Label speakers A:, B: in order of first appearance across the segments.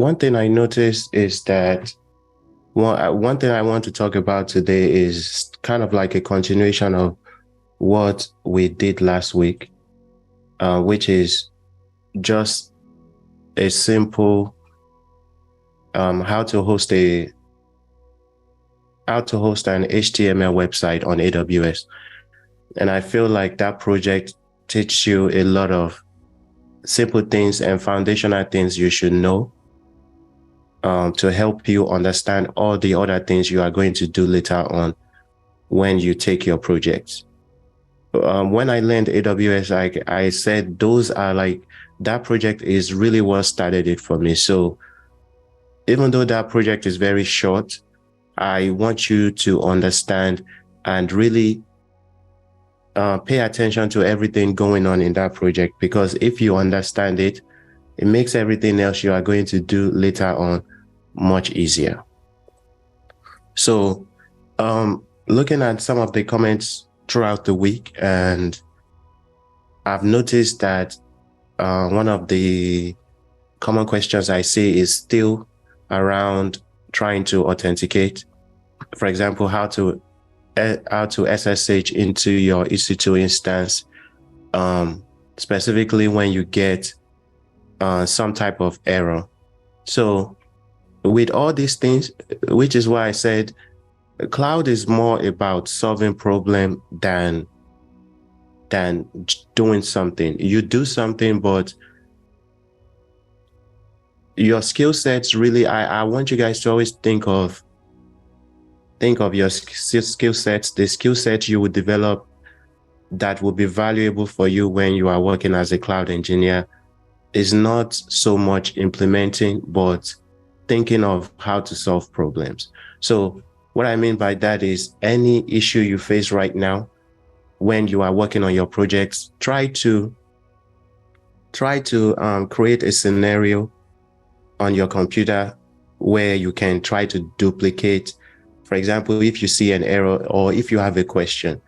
A: one thing I noticed is that one thing I want to talk about today is kind of like a continuation of what we did last week, which is just a simple how to host an HTML website on AWS. And I feel like that project teaches you a lot of simple things and foundational things you should know to help you understand all the other things you are going to do later on when you take your projects. When I learned AWS, I said those are like, that project is really what started it for me. So even though that project is very short, I want you to understand and really pay attention to everything going on in that project, because if you understand it, it makes everything else you are going to do later on much easier. So looking at some of the comments throughout the week, and I've noticed that one of the common questions I see is still around trying to authenticate. For example, how to SSH into your EC2 instance, specifically when you get some type of error. So with all these things, which is why I said cloud is more about solving problem than doing something. You do something, but your skill sets really, I want you guys to always think of your skill sets, the skill sets you would develop that will be valuable for you when you are working as a cloud engineer. Is not so much implementing, but thinking of how to solve problems. So what I mean by that is any issue you face right now when you are working on your projects, try to create a scenario on your computer where you can try to duplicate. For example, if you see an error or if you have a question.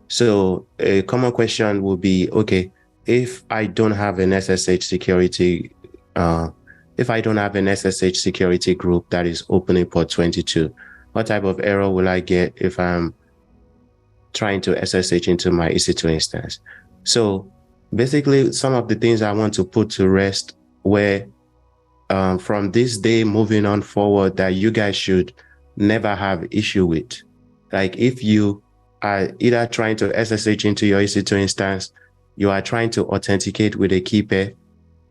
A: So a common question will be, okay, if I don't have an SSH security group that is opening port 22, what type of error will I get if I'm trying to SSH into my EC2 instance? So basically, some of the things I want to put to rest where from this day moving on forward that you guys should never have issue with. Like if you are either trying to SSH into your EC2 instance, you are trying to authenticate with a key pair,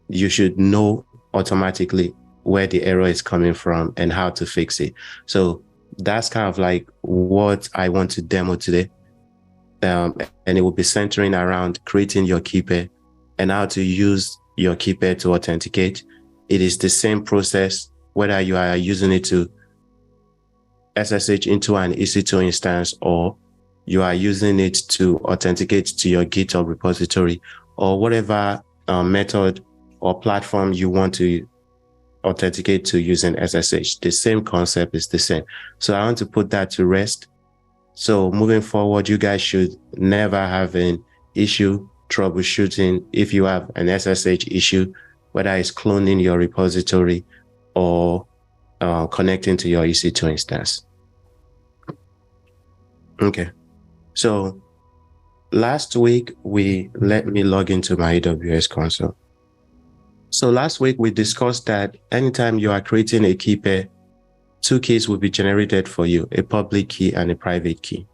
A: you should know automatically where the error is coming from and how to fix it. So that's kind of like what I want to demo today. And it will be centering around creating your key pair and how to use your key pair to authenticate. It is the same process, whether you are using it to SSH into an EC2 instance or you are using it to authenticate to your GitHub repository or whatever method or platform you want to authenticate to using SSH. The same concept is the same. So I want to put that to rest. So moving forward, you guys should never have an issue troubleshooting if you have an SSH issue, whether it's cloning your repository or connecting to your EC2 instance. Okay. So last week, let me log into my AWS console. So last week, we discussed that anytime you are creating a key pair, two keys will be generated for you, a public key and a private key,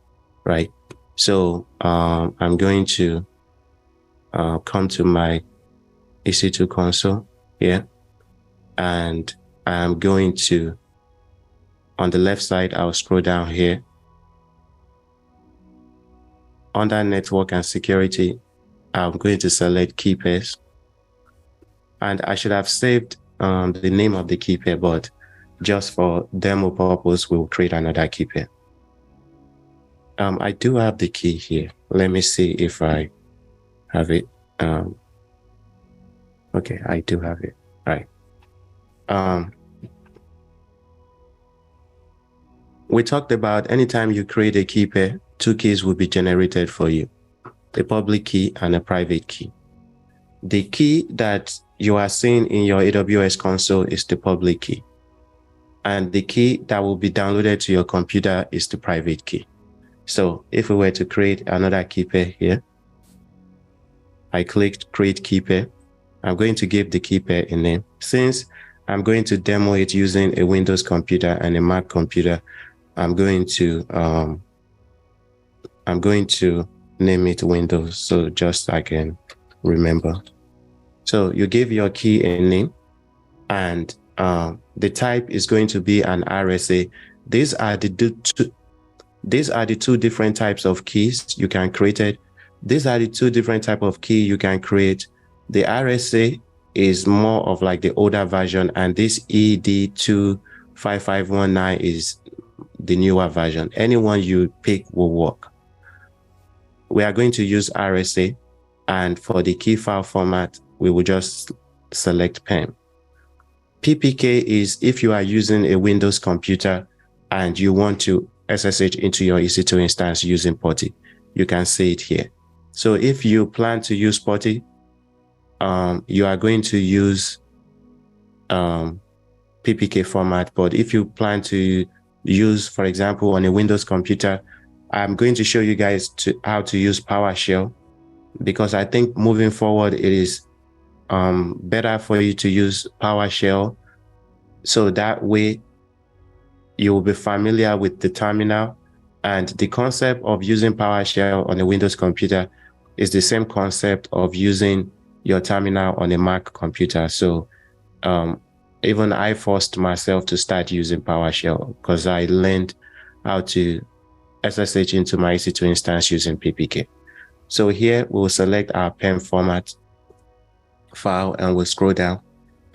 A: right? So I'm going to come to my EC2 console here, and I'm going to, on the left side, I'll scroll down here. Under network and security, I'm going to select key pairs. And I should have saved the name of the key pair, but just for demo purpose, we'll create another key pair. I do have the key here. Let me see if I have it. Okay, I do have it. Right. We talked about anytime you create a key pair, two keys will be generated for you, a public key and a private key. The key that you are seeing in your AWS console is the public key. And the key that will be downloaded to your computer is the private key. So if we were to create another key pair here, I clicked create key pair. I'm going to give the key pair a name. Since I'm going to demo it using a Windows computer and a Mac computer, I'm going to name it Windows, so just I can remember. So you give your key a name, and the type is going to be an RSA. These are the two different types of keys you can create. These are the two different types of key you can create. The RSA is more of like the older version, and this ED25519 is the newer version. Anyone you pick will work. We are going to use RSA, and for the key file format, we will just select PEM. PPK is if you are using a Windows computer and you want to SSH into your EC2 instance using PuTTY. You can see it here. So if you plan to use PuTTY, you are going to use PPK format. But if you plan to use, for example, on a Windows computer, I'm going to show you guys how to use PowerShell, because I think moving forward, it is better for you to use PowerShell. So that way you will be familiar with the terminal, and the concept of using PowerShell on a Windows computer is the same concept of using your terminal on a Mac computer. So even I forced myself to start using PowerShell because I learned how to SSH into my EC2 instance using PPK. So here we'll select our PEM format file and we'll scroll down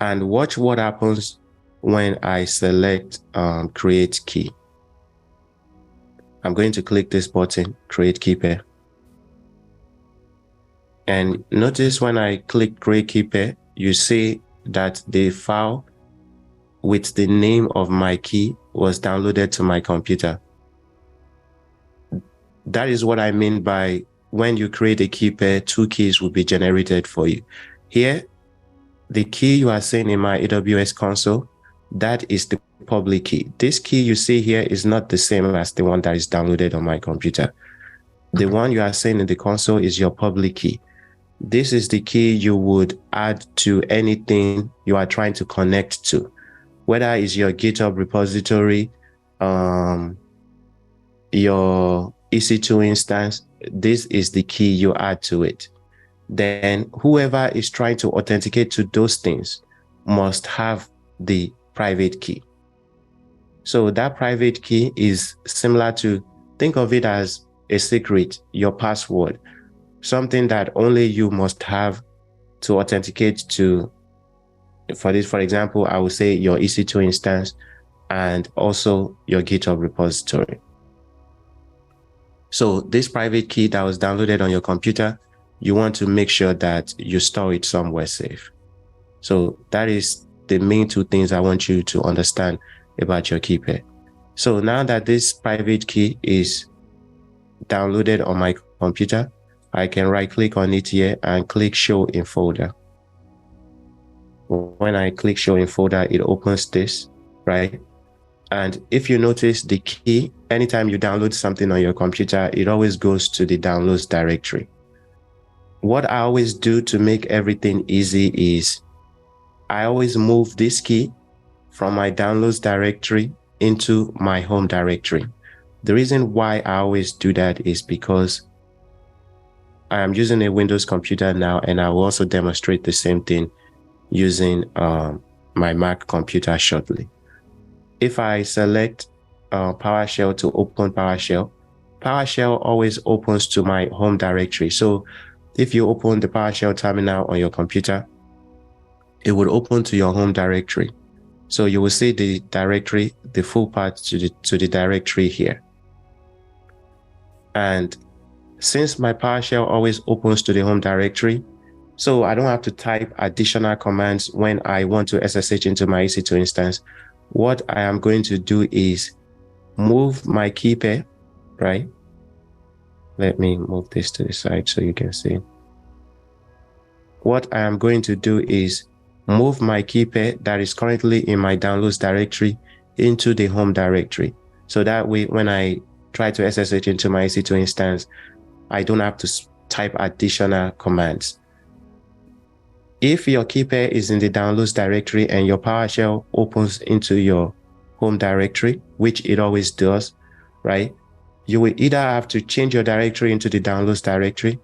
A: and watch what happens when I select create key. I'm going to click this button, create key pair. And notice when I click create key pair, you see that the file with the name of my key was downloaded to my computer. That is what I mean by when you create a key pair, two keys will be generated for you. Here, the key you are seeing in my AWS console, that is the public key. This key you see here is not the same as the one that is downloaded on my computer. The one you are seeing in the console is your public key. This is the key you would add to anything you are trying to connect to, whether it's your GitHub repository, your EC2 instance. This is the key you add to it. Then whoever is trying to authenticate to those things must have the private key. So that private key is similar to, think of it as a secret, your password, something that only you must have to authenticate to. For this, for example, I will say your EC2 instance and also your GitHub repository. So this private key that was downloaded on your computer, you want to make sure that you store it somewhere safe. So that is the main two things I want you to understand about your key pair. So now that this private key is downloaded on my computer, I can right click on it here and click show in folder. When I click show in folder, it opens this, right? And if you notice the key, anytime you download something on your computer, it always goes to the downloads directory. What I always do to make everything easy is I always move this key from my downloads directory into my home directory. The reason why I always do that is because I am using a Windows computer now, and I will also demonstrate the same thing using my Mac computer shortly. If I select PowerShell to open PowerShell, PowerShell always opens to my home directory. So if you open the PowerShell terminal on your computer, it would open to your home directory. So you will see the directory, the full path to the directory here. And since my PowerShell always opens to the home directory, so I don't have to type additional commands when I want to SSH into my EC2 instance. What I am going to do is move my key pair, right? Let me move this to the side so you can see. What I am going to do is move my key pair that is currently in my downloads directory into the home directory. So that way, when I try to SSH into my EC2 instance, I don't have to type additional commands. If your key pair is in the downloads directory and your PowerShell opens into your home directory, which it always does, right? You will either have to change your directory into the downloads directory,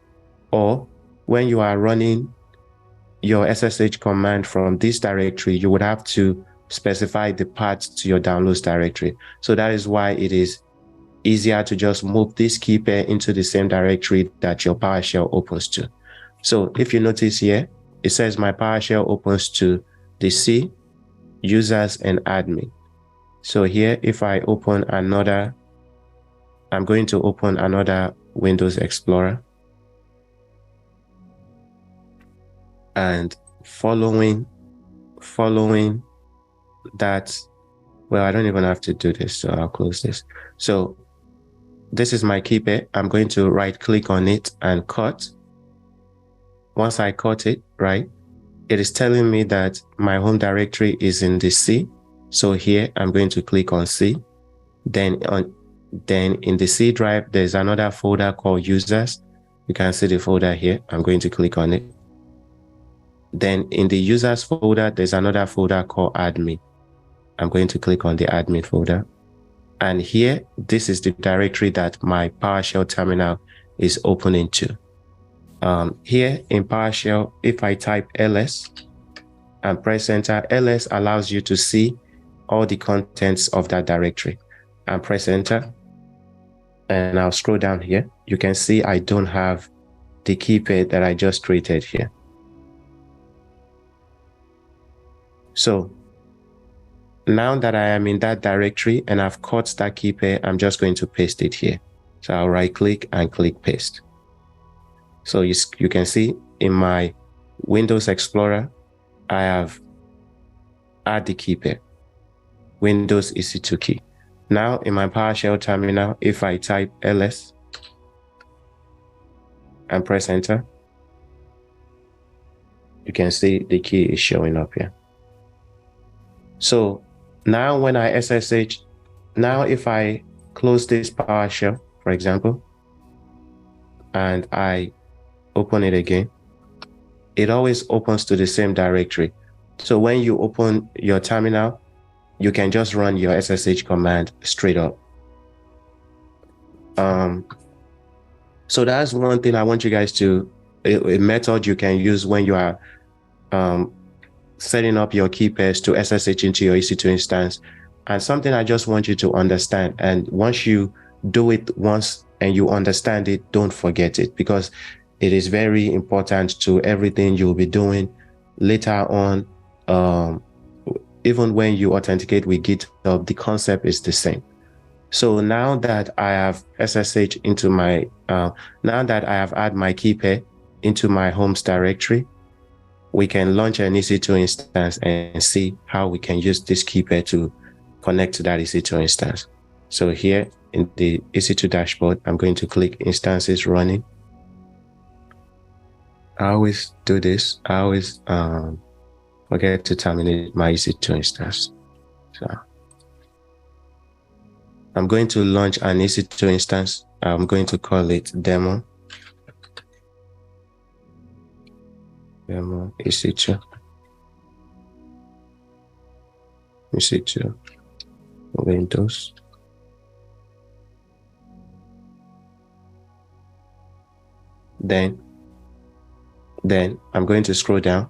A: or when you are running your SSH command from this directory, you would have to specify the path to your downloads directory. So that is why it is easier to just move this key pair into the same directory that your PowerShell opens to. So if you notice here, it says my PowerShell opens to the C, users, and admin. So here, if I open another, I'm going to open another Windows Explorer. And following that, well, I don't even have to do this, so I'll close this. So this is my key pair. I'm going to right click on it and cut. Once I cut it, right, it is telling me that my home directory is in the C. So here I'm going to click on C. Then in the C drive, there's another folder called users. You can see the folder here. I'm going to click on it. Then in the users folder, there's another folder called admin. I'm going to click on the admin folder. And here, this is the directory that my PowerShell terminal is opening to. Here in PowerShell, if I type ls and press enter, ls allows you to see all the contents of that directory. And press enter. And I'll scroll down here. You can see I don't have the key pair that I just created here. So now that I am in that directory and I've cut that key pair, I'm just going to paste it here. So I'll right click and click paste. So you can see in my Windows Explorer, I have add the key pair, Windows EC2 key. Now in my PowerShell terminal, if I type ls and press enter, you can see the key is showing up here. So now when I SSH, now if I close this PowerShell, for example, and I open it again, it always opens to the same directory. So when you open your terminal, you can just run your SSH command straight up. So that's one thing I want you guys to, a method you can use when you are setting up your key pairs to SSH into your EC2 instance. And something I just want you to understand. And once you do it once and you understand it, don't forget it, because it is very important to everything you'll be doing later on. Even when you authenticate with GitHub, the concept is the same. So now that I have SSH into my, now that I have added my key pair into my homes directory, we can launch an EC2 instance and see how we can use this key pair to connect to that EC2 instance. So here in the EC2 dashboard, I'm going to click instances running. I always do this. I always forget to terminate my EC2 instance. So I'm going to launch an EC2 instance. I'm going to call it demo. Demo EC2. EC2 Windows. Then I'm going to scroll down.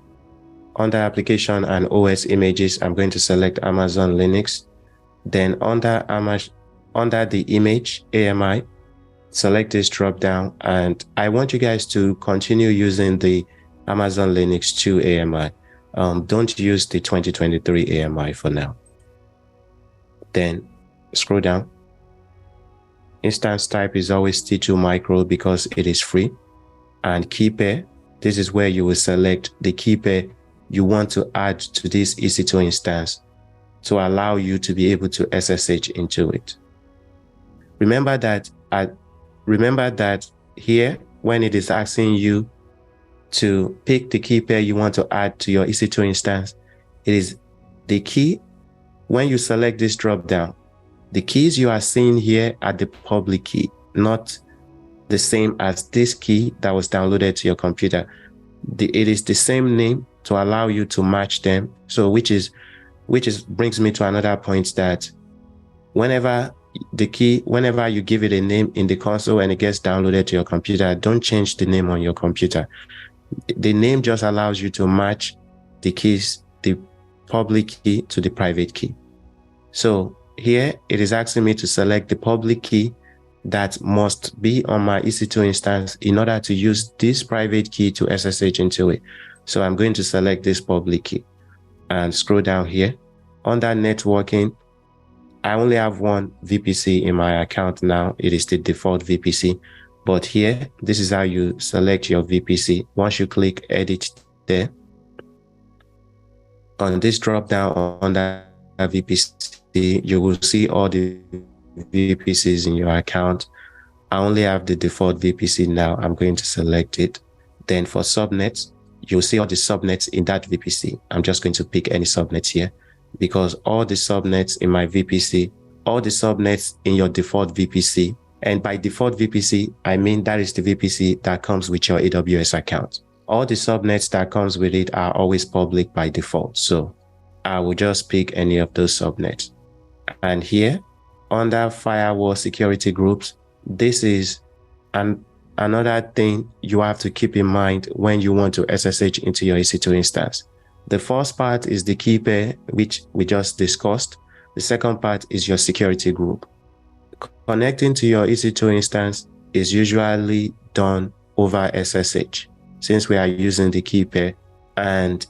A: Under application and OS images, I'm going to select Amazon Linux. Then under the image AMI, select this drop down, and I want you guys to continue using the Amazon Linux 2 AMI. Don't use the 2023 AMI for now. Then scroll down. Instance type is always T2 micro because it is free. And key pair, this is where you will select the key pair you want to add to this EC2 instance to allow you to be able to SSH into it. Remember that here, when it is asking you to pick the key pair you want to add to your EC2 instance, it is the key. When you select this drop down, the keys you are seeing here are the public key, not the same as this key that was downloaded to your computer. It is the same name to allow you to match them. So which brings me to another point, that whenever you give it a name in the console and it gets downloaded to your computer, don't change the name on your computer. The name just allows you to match the keys, the public key to the private key. So here it is asking me to select the public key that must be on my EC2 instance in order to use this private key to SSH into it. So I'm going to select this public key and scroll down here. Under networking, I only have one VPC in my account now. It is the default VPC. But here, this is how you select your VPC. Once you click edit there, on this drop down under VPC, you will see all the VPCs in your account. I only have the default VPC now. I'm going to select it. Then for subnets, you'll see all the subnets in that VPC. I'm just going to pick any subnets here, because all the subnets in my VPC, all the subnets in your default VPC, and by default VPC, I mean that is the VPC that comes with your AWS account. All the subnets that comes with it are always public by default. So I will just pick any of those subnets. And here, under firewall security groups, this is another thing you have to keep in mind when you want to SSH into your EC2 instance. The first part is the key pair, which we just discussed. The second part is your security group. Connecting to your EC2 instance is usually done over SSH, since we are using the key pair, and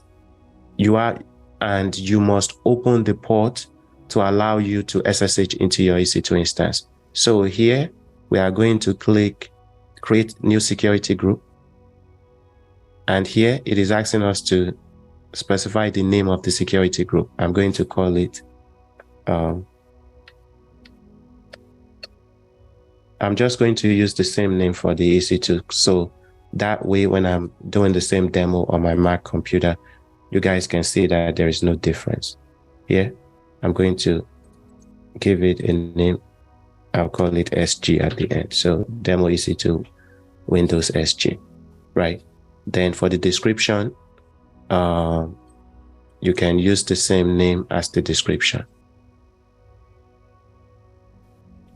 A: you must open the port to allow you to SSH into your EC2 instance. So here we are going to click create new security group, and here it is asking us to specify the name of the security group. I'm going to call it I'm just going to use the same name for the EC2, so that way when I'm doing the same demo on my Mac computer, you guys can see that there is no difference. Here I'm going to give it a name. I'll call it SG at the end. So demo EC2 Windows SG, right? Then for the description, you can use the same name as the description.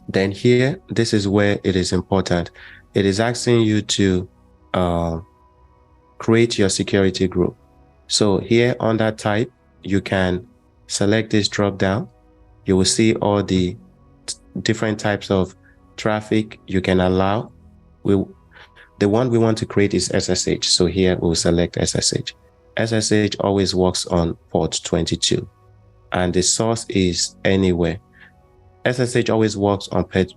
A: Then here, this is where it is important. It is asking you to create your security group. So here under type, you can select this drop down. You will see all the different types of traffic you can allow. The one we want to create is SSH. So here we'll select SSH. SSH always works on port 22, and the source is anywhere. SSH always works on port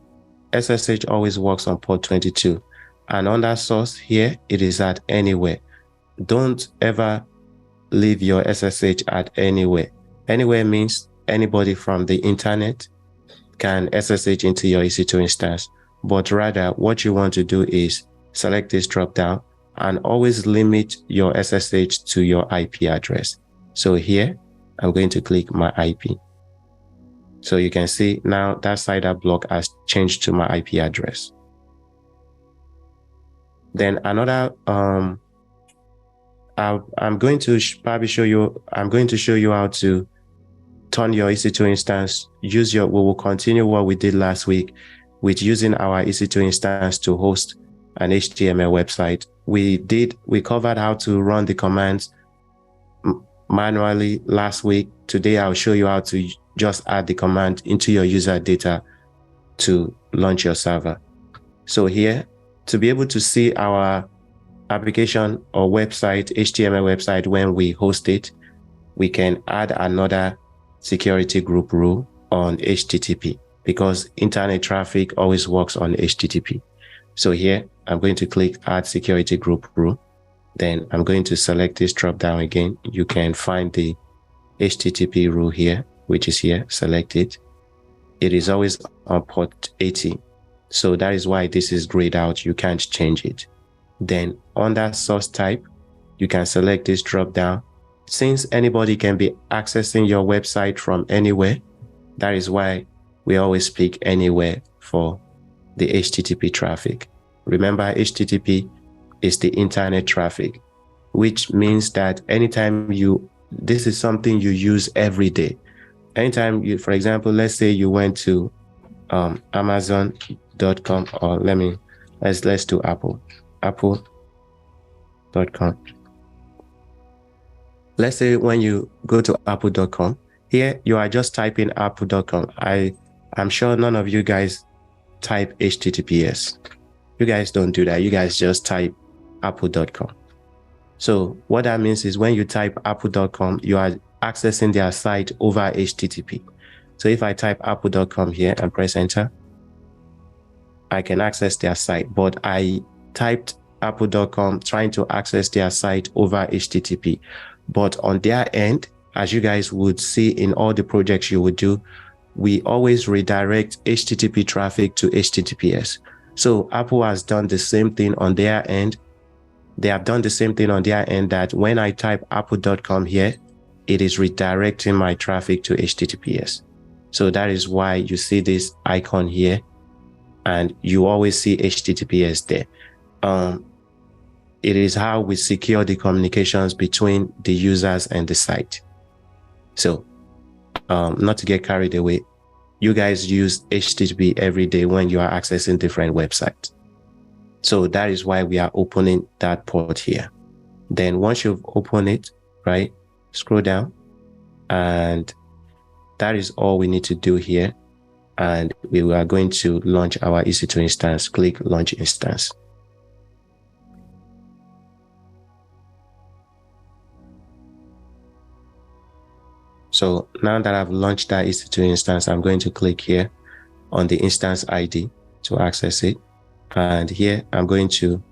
A: 22, and on that source here, it is at anywhere. Don't ever leave your SSH at anywhere. Anywhere means anybody from the internet can SSH into your EC2 instance, but rather what you want to do is select this drop down and always limit your SSH to your IP address. So here, I'm going to click my IP. So you can see now that CIDR block has changed to my IP address. Then another, I'm going to show you how to turn your EC2 instance. We will continue what we did last week with using our EC2 instance to host an HTML website. We covered how to run the commands manually last week. Today, I'll show you how to just add the command into your user data to launch your server. So here, to be able to see our application or website, HTML website, when we host it, we can add another security group rule on HTTP, because internet traffic always works on HTTP. So here, I'm going to click add security group rule. Then I'm going to select this drop down again. You can find the HTTP rule here, which is here, select it. It is always on port 80. So that is why this is grayed out. You can't change it. Then under source type, you can select this drop down. Since anybody can be accessing your website from anywhere, that is why we always pick anywhere for the HTTP traffic. Remember, HTTP is the internet traffic, which means that anytime this is something you use every day. Anytime you, for example, let's say you went to Amazon.com, or let's do apple.com. Let's say when you go to apple.com, here you are just typing apple.com. I'm sure none of you guys type HTTPS. You guys don't do that. You guys just type apple.com. So what that means is when you type apple.com, you are accessing their site over HTTP. So if I type apple.com here and press enter, I can access their site, but I typed apple.com trying to access their site over HTTP. But on their end, as you guys would see in all the projects you would do, we always redirect HTTP traffic to HTTPS. So Apple has done the same thing on their end. They have done the same thing on their end, that when I type apple.com here, it is redirecting my traffic to HTTPS. So that is why you see this icon here, and you always see HTTPS there. It is how we secure the communications between the users and the site. So not to get carried away, you guys use HTTP every day when you are accessing different websites. So that is why we are opening that port here. Then once you've opened it, right, scroll down, and that is all we need to do here. And we are going to launch our EC2 instance. Click launch instance. So now that I've launched that EC2 instance, I'm going to click here on the instance ID to access it. And here I'm going to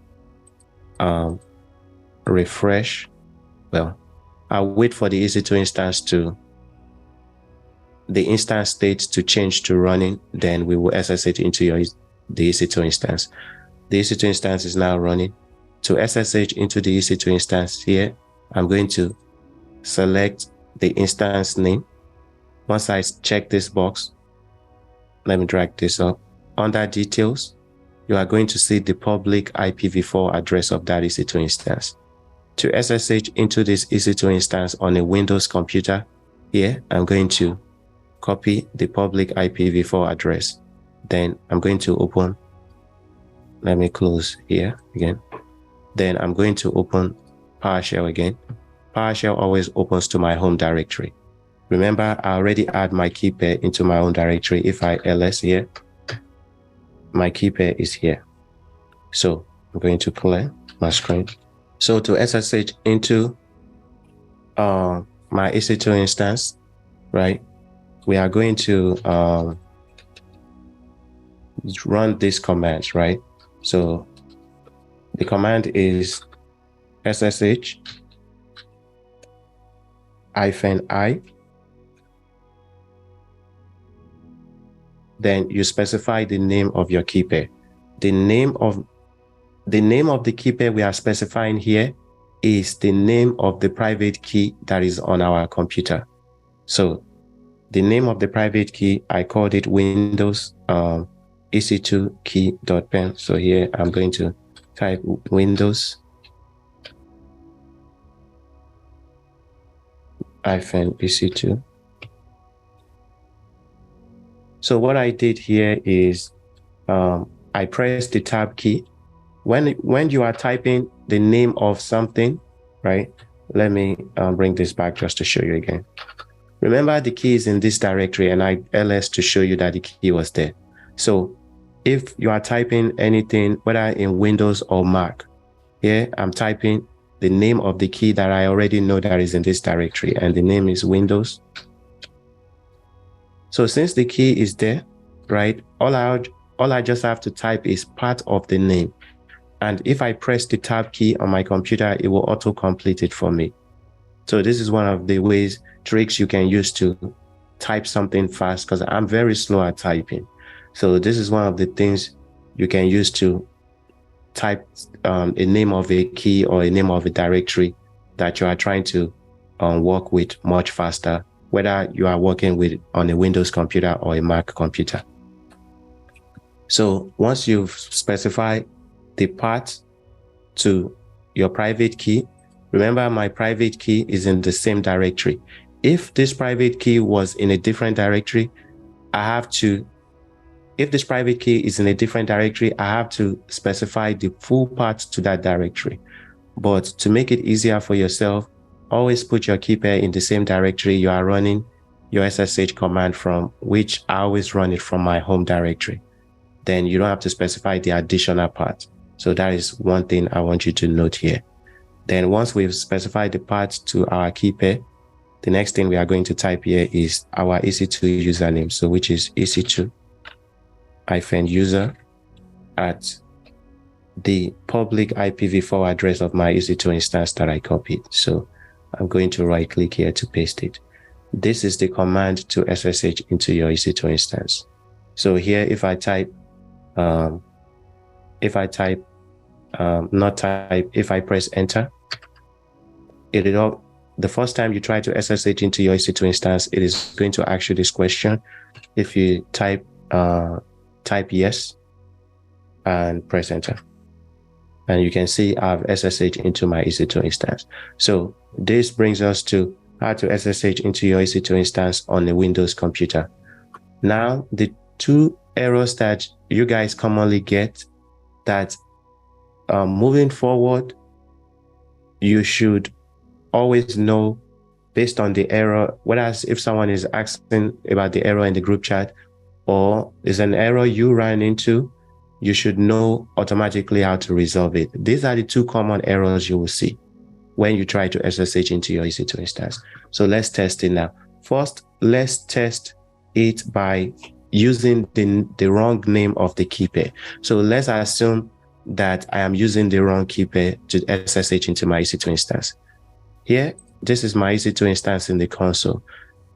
A: refresh. Well, I'll wait for the EC2 instance the instance state to change to running. Then we will SSH into the EC2 instance. The EC2 instance is now running. To SSH into the EC2 instance here, I'm going to select the instance name. Once I check this box, let me drag this up. Under details, you are going to see the public IPv4 address of that EC2 instance. To SSH into this EC2 instance on a Windows computer, here I'm going to copy the public IPv4 address. Then I'm going to open, let me close here again. Then I'm going to open PowerShell again. PowerShell always opens to my home directory. Remember, I already add my key pair into my own directory. If I ls here, my key pair is here. So I'm going to clear my screen. So to SSH into my EC2 instance, right, we are going to run these commands, right? So the command is SSH-i. Then you specify the name of your key pair. The name of the key pair we are specifying here is the name of the private key that is on our computer. So the name of the private key, I called it Windows EC2 key.pen. So here I'm going to type Windows -EC2. So what I did here is I pressed the tab key. When you are typing the name of something, right? Let me bring this back just to show you again. Remember, the key is in this directory, and I ls to show you that the key was there. So if you are typing anything, whether in Windows or Mac, here I'm typing the name of the key that I already know that is in this directory, and the name is Windows. So since the key is there, right, all I just have to type is part of the name. And if I press the tab key on my computer, it will auto-complete it for me. So this is one of the tricks you can use to type something fast, because I'm very slow at typing. So this is one of the things you can use to type a name of a key or a name of a directory that you are trying to work with much faster, whether you are working with on a Windows computer or a Mac computer. So once you've specified the path to your private key, remember my private key is in the same directory. If this private key was in a different directory, if this private key is in a different directory, I have to specify the full path to that directory. But to make it easier for yourself, always put your key pair in the same directory you are running your SSH command from, which I always run it from my home directory. Then you don't have to specify the additional part. So that is one thing I want you to note here. Then once we've specified the path to our key pair, the next thing we are going to type here is our EC2 username. So which is EC2-user at the public IPv4 address of my EC2 instance that I copied. So I'm going to right click here to paste it. This is the command to SSH into your EC2 instance. So here, if I press enter, the first time you try to SSH into your EC2 instance, it is going to ask you this question. If you type yes and press enter, and you can see I've SSH into my EC2 instance. So this brings us to how to SSH into your EC2 instance on a Windows computer. Now, the two errors that you guys commonly get that moving forward, you should always know based on the error, whether if someone is asking about the error in the group chat or is an error you ran into, you should know automatically how to resolve it. These are the two common errors you will see when you try to SSH into your EC2 instance. So let's test it now. First, let's test it by using the wrong name of the key pair. So let's assume that I am using the wrong key pair to SSH into my EC2 instance. Here, this is my EC2 instance in the console.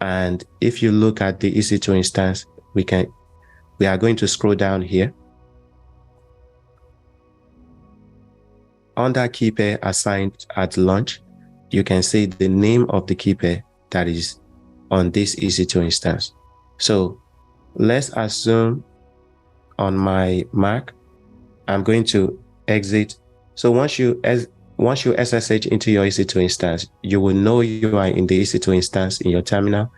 A: And if you look at the EC2 instance, we are going to scroll down here. Under key pair assigned at launch, you can see the name of the key pair that is on this EC2 instance. So let's assume on my Mac, I'm going to exit. So once you SSH into your EC2 instance, you will know you are in the EC2 instance in your terminal,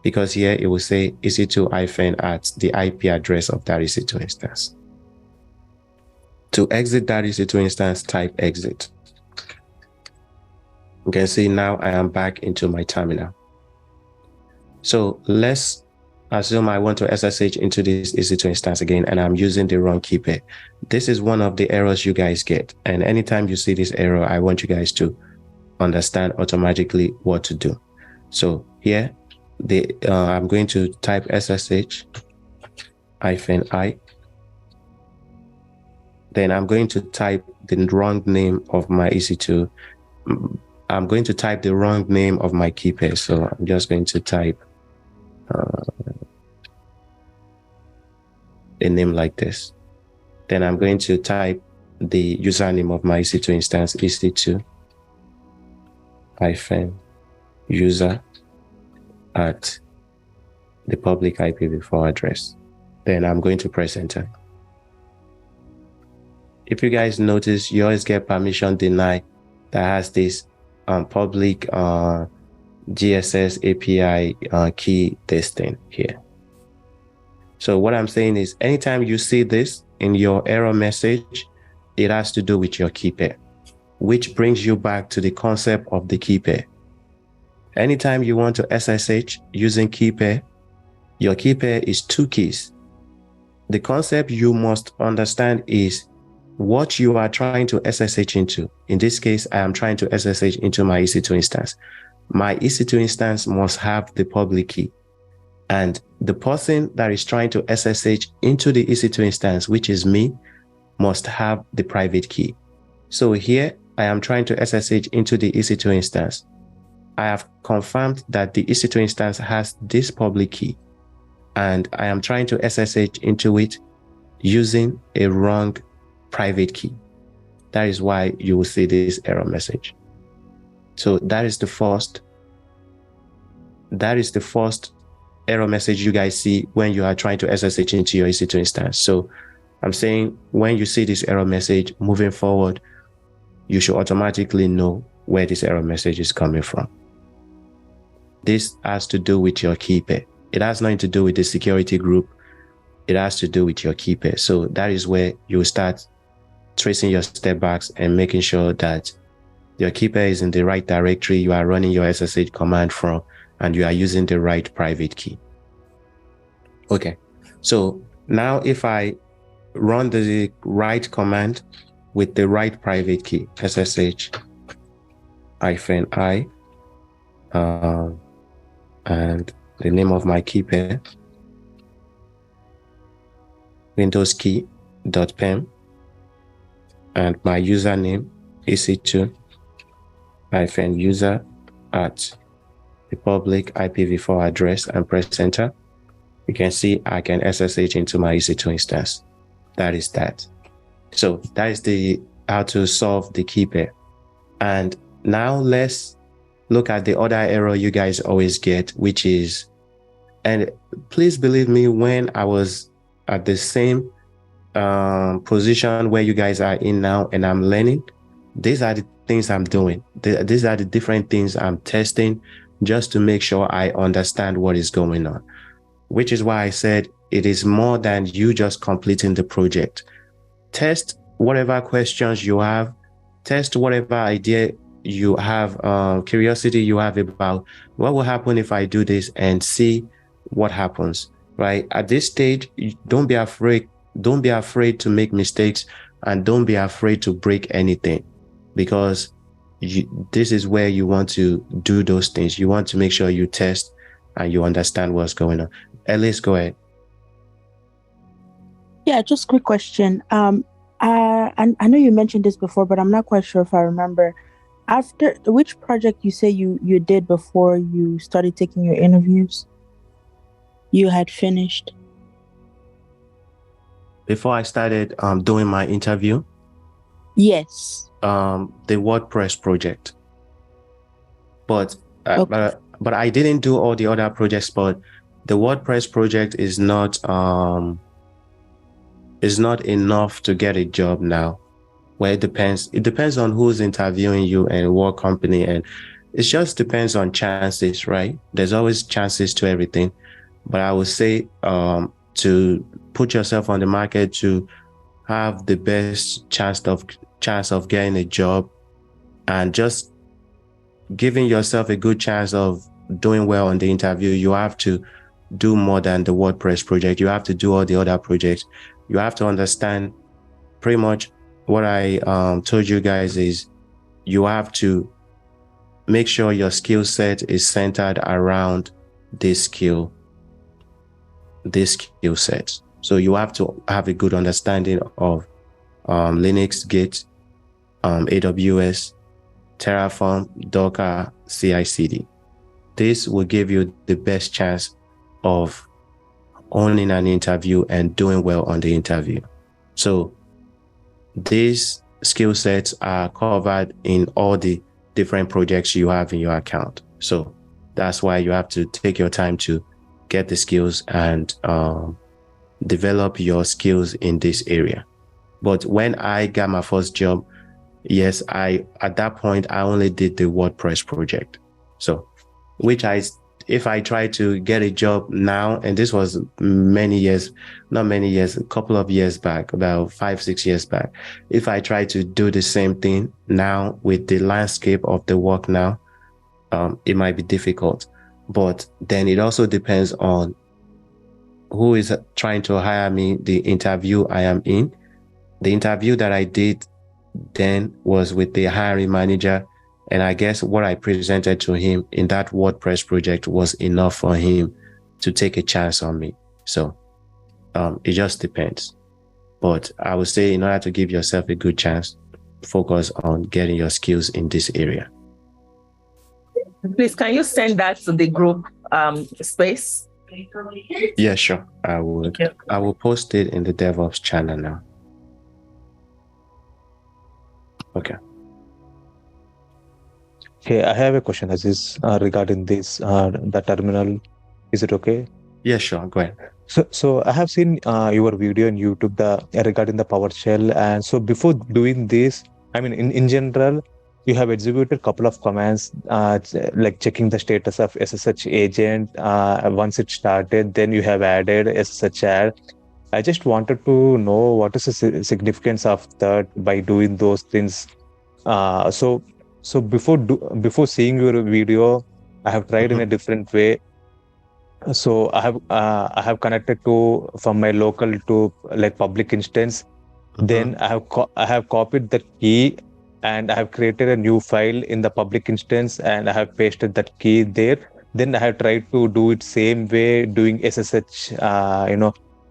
A: because here it will say EC2- at the IP address of that EC2 instance. To exit that EC2 instance, type exit. You can see now I am back into my terminal. So let's assume I want to SSH into this EC2 instance again, and I'm using the wrong key pair. This is one of the errors you guys get. And anytime you see this error, I want you guys to understand automatically what to do. So here, I'm going to type SSH-i. Then I'm going to type the wrong name of my EC2. I'm going to type the wrong name of my key pair. So I'm just going to type a name like this. Then I'm going to type the username of my EC2 instance, EC2-user at the public IPv4 address. Then I'm going to press enter. If you guys notice, you always get permission denied that has this public gssapi key testing here. So what I'm saying is, anytime you see this in your error message, it has to do with your key pair, which brings you back to the concept of the key pair. Anytime you want to SSH using key pair, your key pair is two keys. The concept you must understand is what you are trying to SSH into. In this case, I am trying to SSH into my EC2 instance. My EC2 instance must have the public key. And the person that is trying to SSH into the EC2 instance, which is me, must have the private key. So here, I am trying to SSH into the EC2 instance. I have confirmed that the EC2 instance has this public key, and I am trying to SSH into it using a wrong private key. That is why you will see this error message. So that is the first error message you guys see when you are trying to SSH into your EC2 instance. So I'm saying when you see this error message moving forward, you should automatically know where this error message is coming from. This has to do with your key pair. It has nothing to do with the security group. It has to do with your key pair. So that is where you start tracing your step backs and making sure that your key pair is in the right directory you are running your SSH command from, and you are using the right private key. Okay, so now if I run the right command with the right private key, SSH-i, and the name of my key pair, Windows key.pem, and my username, EC2-user at the public IPv4 address, and press enter. You can see I can SSH into my EC2 instance. That is that. So that is how to solve the key pair. And now let's look at the other error you guys always get, which is, and please believe me, when I was at the same position where you guys are in now and I'm learning, these are the things I'm doing. These are the different things I'm testing just to make sure I understand what is going on, which is why I said it is more than you just completing the project. Test whatever questions you have, test whatever idea you have, curiosity you have about what will happen if I do this, and see what happens, right? At this stage, don't be afraid. Don't be afraid to make mistakes, and don't be afraid to break anything, because this is where you want to do those things. You want to make sure you test and you understand what's going on. Elise, go ahead.
B: Yeah, just a quick question. I know you mentioned this before, but I'm not quite sure if I remember. After which project you say you did before you started taking your interviews? You had finished?
A: Before I started doing my interview?
B: Yes.
A: The WordPress project. But I didn't do all the other projects, but the WordPress project is not enough to get a job now. Well, it depends on who's interviewing you and what company, and it just depends on chances, right? There's always chances to everything. But I would say to put yourself on the market to have the best chance of getting a job, and just giving yourself a good chance of doing well on the interview, you have to do more than the WordPress project. You have to do all the other projects. You have to understand pretty much what I told you guys is you have to make sure your skill set is centered around this skill set. So you have to have a good understanding of Linux, Git, AWS, Terraform, Docker, CI/CD. This will give you the best chance of owning an interview and doing well on the interview. So these skill sets are covered in all the different projects you have in your account. So that's why you have to take your time to get the skills and develop your skills in this area. But when I got my first job, yes, at that point, I only did the WordPress project. So, if I try to get a job now, and this was a couple of years back, about 5-6 years back, if I try to do the same thing now with the landscape of the work now, it might be difficult. But then it also depends on who is trying to hire me, the interview I am in. The interview that I did then was with the hiring manager, and I guess what I presented to him in that WordPress project was enough for him to take a chance on me. So it just depends. But I would say, in order to give yourself a good chance, focus on getting your skills in this area.
C: Please, can you send that to the group space?
A: Yeah, sure. I would.
C: Yeah.
A: I will post it in the DevOps channel now. Okay.
D: Okay, I have a question, Aziz, regarding this, the terminal. Is it okay?
A: Yeah, sure. Go ahead.
D: So I have seen your video on YouTube regarding the PowerShell, and so before doing this, I mean, in general, you have executed a couple of commands, like checking the status of SSH-agent. Once it started, then you have added SSH-add. I just wanted to know what is the significance of that by doing those things. So before seeing your video, I have tried in a different way. So I have connected to from my local to like public instance. Then I have copied the key and I have created a new file in the public instance and I have pasted that key there. Then I have tried to do it same way, doing SSH,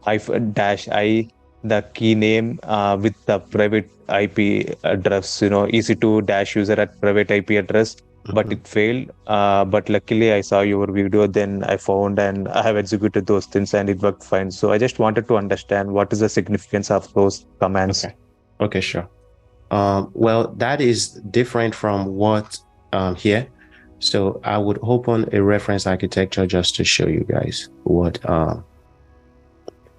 D: -i, the key name with the private IP address, EC2 dash user at private IP address. But it failed. But luckily, I saw your video. Then I found and I have executed those things, and it worked fine. So I just wanted to understand what is the significance of those commands.
A: Okay, sure. Well, that is different from what here. So I would open a reference architecture just to show you guys what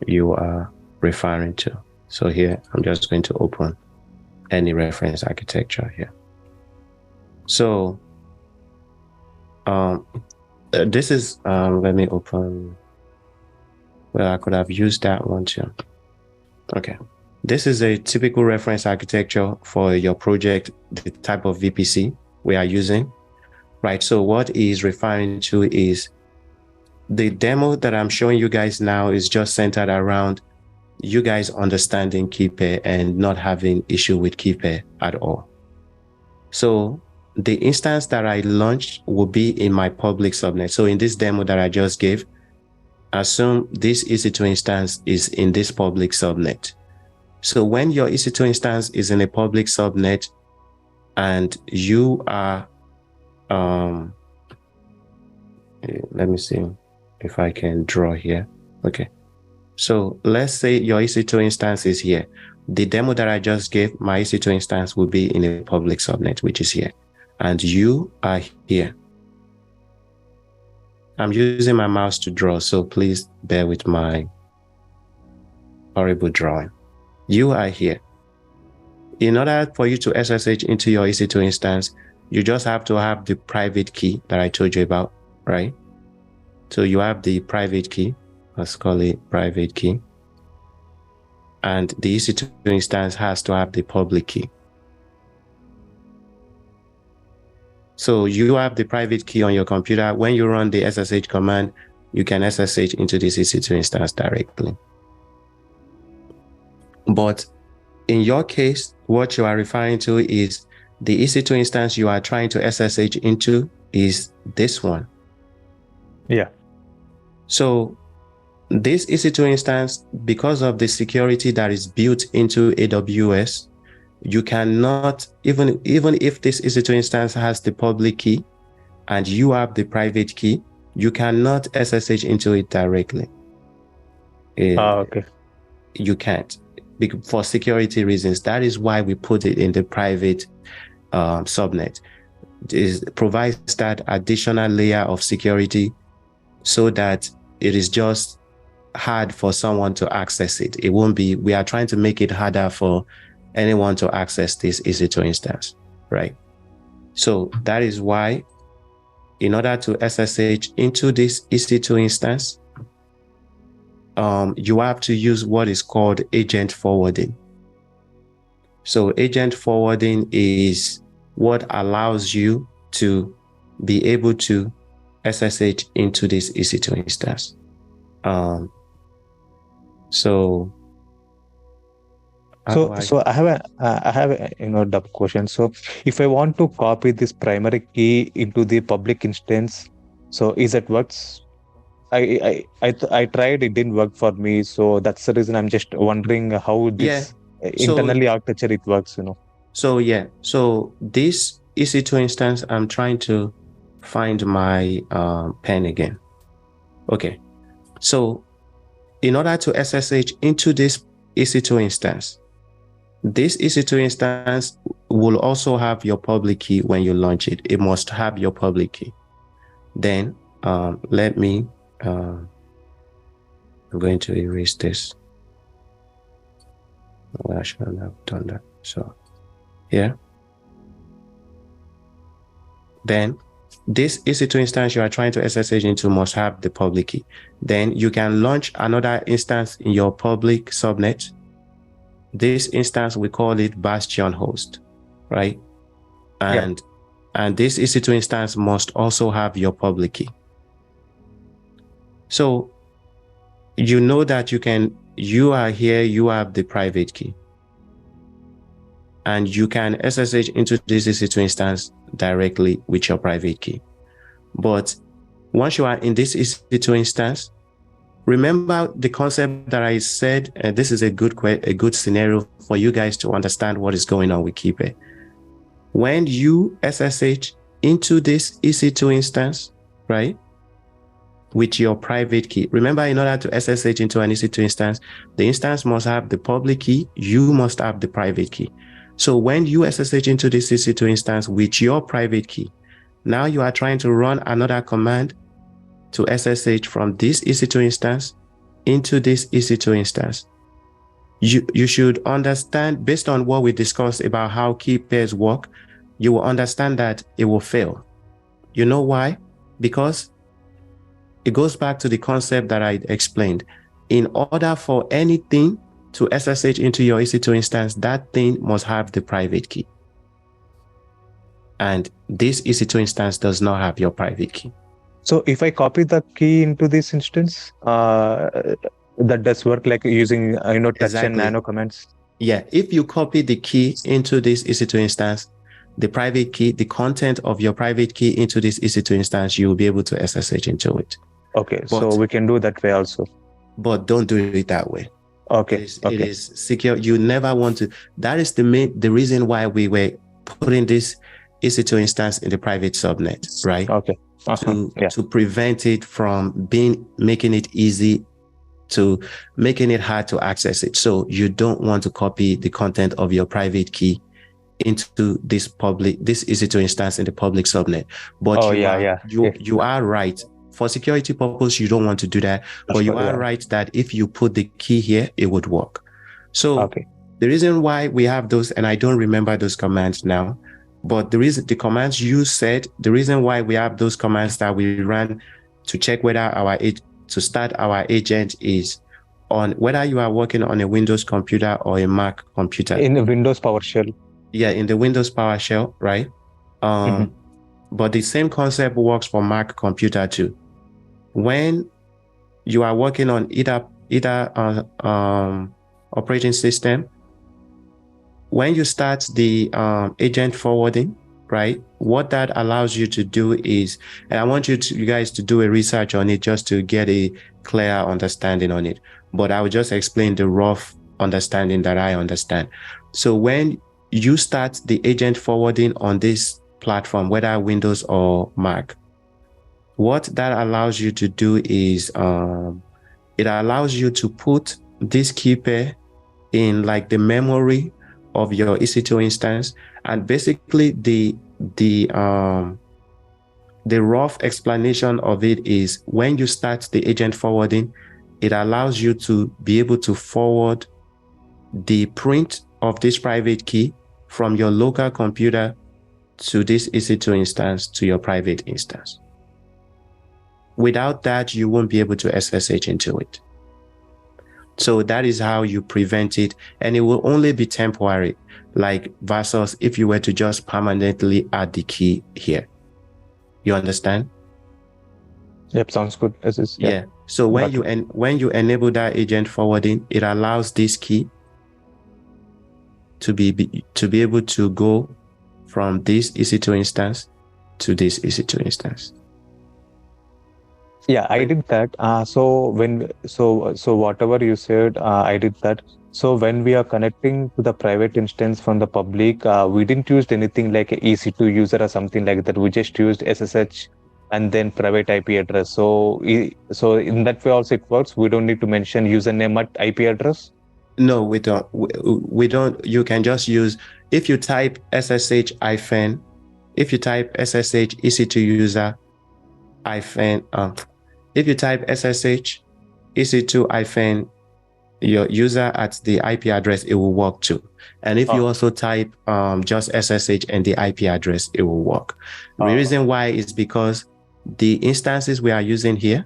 A: you are referring to. So here, I'm just going to open any reference architecture here. So this is, let me open, well, I could have used that one too. Okay. This is a typical reference architecture for your project, the type of VPC we are using, right? So what is referring to is the demo that I'm showing you guys now is just centered around you guys understanding key pair and not having issue with key pair at all. So the instance that I launched will be in my public subnet. So in this demo that I just gave, assume this EC2 instance is in this public subnet. So when your EC2 instance is in a public subnet and you are, let me see if I can draw here. Okay. So let's say your EC2 instance is here. The demo that I just gave, my EC2 instance will be in a public subnet, which is here. And you are here. I'm using my mouse to draw, so please bear with my horrible drawing. You are here. In order for you to SSH into your EC2 instance, you just have to have the private key that I told you about, right? So you have the private key, let's call it private key. And the EC2 instance has to have the public key. So you have the private key on your computer. When you run the SSH command, you can SSH into this EC2 instance directly. But in your case, what you are referring to is the EC2 instance you are trying to SSH into is this one.
D: Yeah.
A: So this EC2 instance, because of the security that is built into AWS, you cannot, even if this EC2 instance has the public key and you have the private key, you cannot SSH into it directly.
D: Okay.
A: You can't, for security reasons. That is why we put it in the private subnet. It provides that additional layer of security so that it is just hard for someone to access it. It won't be, we are trying to make it harder for anyone to access this EC2 instance, right? So that is why, in order to SSH into this EC2 instance, you have to use what is called agent forwarding. So agent forwarding is what allows you to be able to SSH into this EC2 instance. So
D: I have a double question. So if I want to copy this primary key into the public instance, so is it works? I tried, it didn't work for me. So that's the reason I'm just wondering how this internally architecture it works,
A: So yeah, so this EC2 instance, I'm trying to find my pen again. Okay, so in order to SSH into this EC2 instance, this EC2 instance will also have your public key when you launch it. It must have your public key. Then let me, I'm going to erase this. Well, I shouldn't have done that. So here. Then this EC2 instance you are trying to SSH into must have the public key. Then you can launch another instance in your public subnet. This instance, we call it Bastion host, right? And this EC2 instance must also have your public key. So you know that you are here, you have the private key. And you can SSH into this EC2 instance directly with your private key. But once you are in this EC2 instance, remember the concept that I said, this is a good scenario for you guys to understand what is going on with Key Pair. When you SSH into this EC2 instance, right, with your private key, remember in order to SSH into an EC2 instance, the instance must have the public key, you must have the private key. So when you SSH into this EC2 instance with your private key, now you are trying to run another command to SSH from this EC2 instance into this EC2 instance. You should understand, based on what we discussed about how key pairs work, you will understand that it will fail. You know why? Because it goes back to the concept that I explained. In order for anything to SSH into your EC2 instance, that thing must have the private key. And this EC2 instance does not have your private key.
D: So if I copy the key into this instance, that does work like using touch and nano commands?
A: Yeah, if you copy the key into this EC2 instance, the private key, the content of your private key into this EC2 instance, you will be able to SSH into it.
D: Okay, so we can do that way also.
A: But don't do it that way.
D: Okay.
A: It is secure. You never want to. That is the reason why we were putting this EC2 instance in the private subnet, right?
D: Okay.
A: To prevent it from making it easy to making it hard to access it. So you don't want to copy the content of your private key into this EC2 instance in the public subnet. But you are right. For security purpose, you don't want to do that, but you are right that if you put the key here, it would work. So the reason why we have those, and I don't remember those commands now, but the commands you said, the reason why we have those commands that we ran to check whether to start our agent is on whether you are working on a Windows computer or a Mac computer.
D: In the Windows PowerShell.
A: Yeah, in the Windows PowerShell, right? But the same concept works for Mac computer too. When you are working on either operating system, when you start the agent forwarding, right, what that allows you to do is, and I want you guys to do a research on it just to get a clear understanding on it, but I will just explain the rough understanding that I understand. So when you start the agent forwarding on this platform, whether Windows or Mac, what that allows you to do is it allows you to put this key pair in like the memory of your EC2 instance, and basically the rough explanation of it is when you start the agent forwarding, it allows you to be able to forward the print of this private key from your local computer to this EC2 instance to your private instance. Without that, you won't be able to SSH into it. So that is how you prevent it, and it will only be temporary, like versus if you were to just permanently add the key here. You understand?
D: Yep, sounds good.
A: Yeah. So when you enable that agent forwarding, it allows this key to be able to go from this EC2 instance to this EC2 instance.
D: Yeah, I did that. So whatever you said, I did that. So when we are connecting to the private instance from the public, we didn't use anything like a EC2 user or something like that. We just used SSH and then private IP address. So in that way also it works. We don't need to mention username at IP address.
A: No, we don't. We don't. You can just use, if you type SSH hyphen, if you type SSH EC2 user hyphen, if you type SSH EC2 hyphen your user at the IP address, it will work too. And if you also type just SSH and the IP address, it will work. The reason why is because the instances we are using here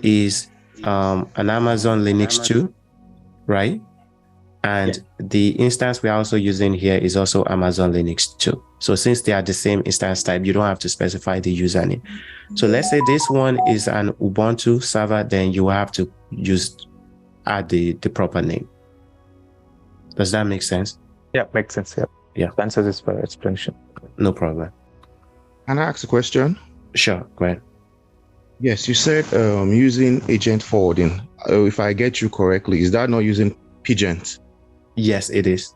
A: is an Amazon Linux 2, right? And the instance we are also using here is also Amazon Linux 2. So since they are the same instance type, you don't have to specify the username. So let's say this one is an Ubuntu server, then you have to add the proper name. Does that make sense?
D: Yeah, makes sense. Yeah. Answers this for explanation.
A: No problem.
E: Can I ask a question?
A: Sure, go ahead. Yes,
E: you said using agent forwarding. If I get you correctly, is that not using PGent?
A: Yes, it is.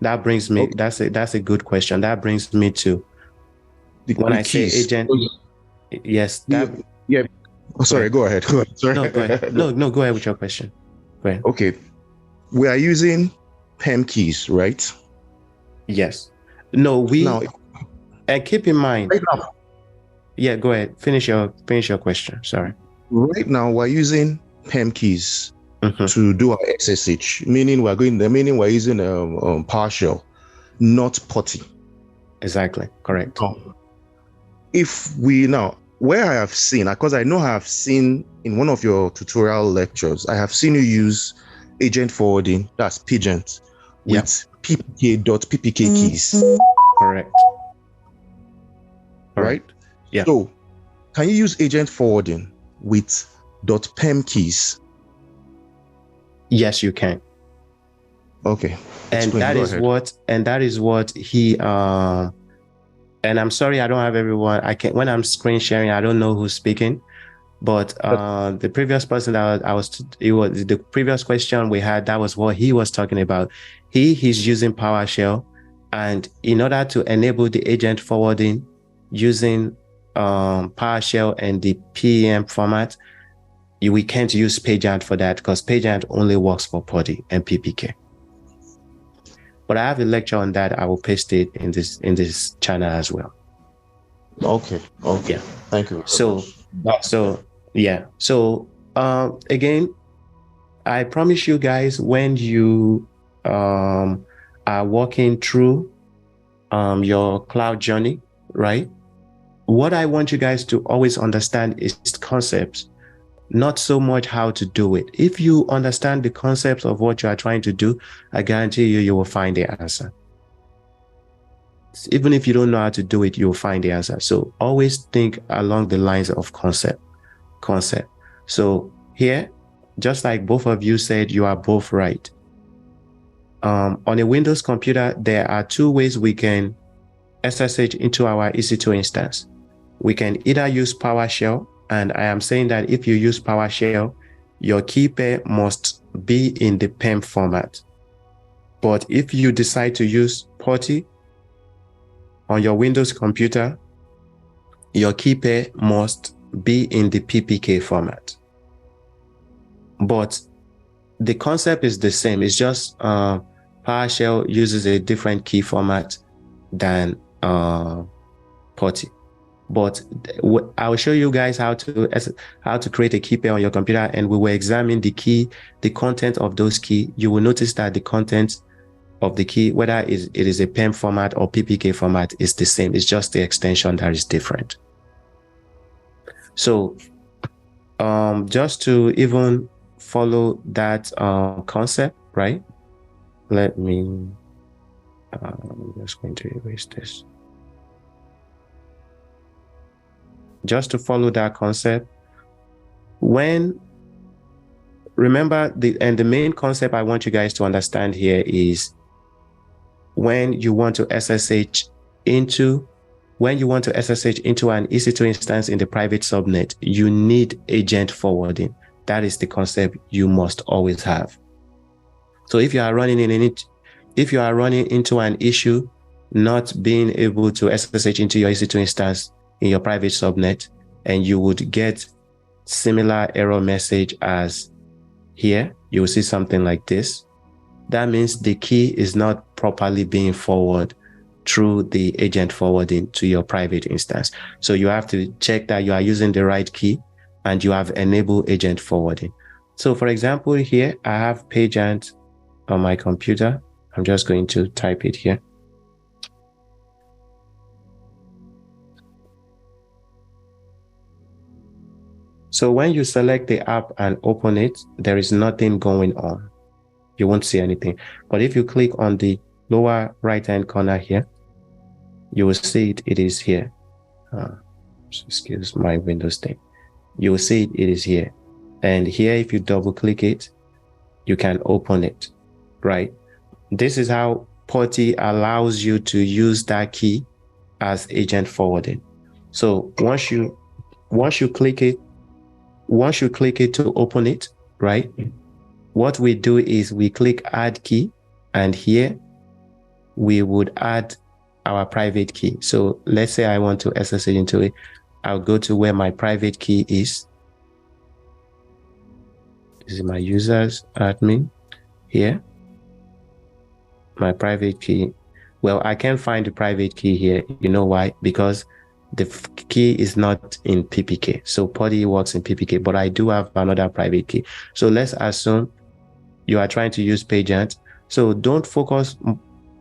A: That brings me, that's a good question. That brings me to when I say agent. Yes.
E: Yeah. Oh, sorry, go ahead. Sorry.
A: No, go ahead. No, go ahead with your question. Go ahead.
E: Okay. We are using PEM keys, right?
A: Yes. No, and keep in mind.
E: Right now,
A: yeah, go ahead. Finish your question. Sorry.
E: Right now, we're using PEM keys to do our SSH, meaning we're using PowerShell, not PuTTY.
A: Exactly. Correct.
E: If we now, where I have seen, because I know I have seen in one of your tutorial lectures, I have seen you use agent forwarding, that's PGent, with ppk.ppk keys.
A: Correct.
E: Right?
A: Yeah.
E: So, can you use agent forwarding with .pem keys?
A: Yes, you can.
E: Okay.
A: And that is what he and I'm sorry I don't have everyone. When I'm screen sharing, I don't know who's speaking. But the previous person the previous question we had, that was what he was talking about. He's using PowerShell, and in order to enable the agent forwarding using PowerShell and the PEM format, we can't use PageAnt for that because PageAnt only works for PuTTY and PPK. But I have a lecture on that. I will paste it in this channel as well.
E: Okay.
A: Yeah.
E: Thank you.
A: Again, I promise you guys, when you are walking through your cloud journey, right? What I want you guys to always understand is concepts, not so much how to do it. If you understand the concepts of what you are trying to do, I guarantee you will find the answer. Even if you don't know how to do it, you'll find the answer. So always think along the lines of concept. So here, just like both of you said, you are both right. On a Windows computer, there are two ways we can SSH into our EC2 instance. We can either use PowerShell, and I am saying that if you use PowerShell, your key pair must be in the PEM format. But if you decide to use PuTTY on your Windows computer, your key pair must be in the PPK format. But the concept is the same. It's just PowerShell uses a different key format than PuTTY. But I'll show you guys how to create a key pair on your computer, and we will examine the content of those keys. You will notice that the content of the key, whether it is a PEM format or PPK format, is the same. It's just the extension that is different. So just to even follow that concept, right? Let me, I'm just going to erase this. Just to follow that concept, remember the main concept I want you guys to understand here is when you want to SSH into an EC2 instance in the private subnet, you need agent forwarding. That is the concept you must always have. So if you are running into an issue, not being able to SSH into your EC2 instance in your private subnet, and you would get similar error message as here, you will see something like this. that means the key is not properly being forwarded through the agent forwarding to your private instance. So you have to check that you are using the right key and you have enabled agent forwarding. So for example, here I have PageAnt on my computer. I'm just going to type it here. So when you select the app and open it, there is nothing going on. You won't see anything. But if you click on the lower right-hand corner here, you will see it, it is here. Excuse my Windows thing. You will see it, it is here. And here, if you double click it, you can open it, right? This is how PuTTY allows you to use that key as agent forwarding. So once you click it to open it, right? What we do is we click add key, and here we would add our private key. So let's say I want to SSH into it. I'll go to where my private key is. This is my users admin here. My private key. Well, I can't find the private key here. You know why? Because the key is not in PPK. So PuTTY works in PPK, but I do have another private key. So let's assume you are trying to use PageAnt. So don't focus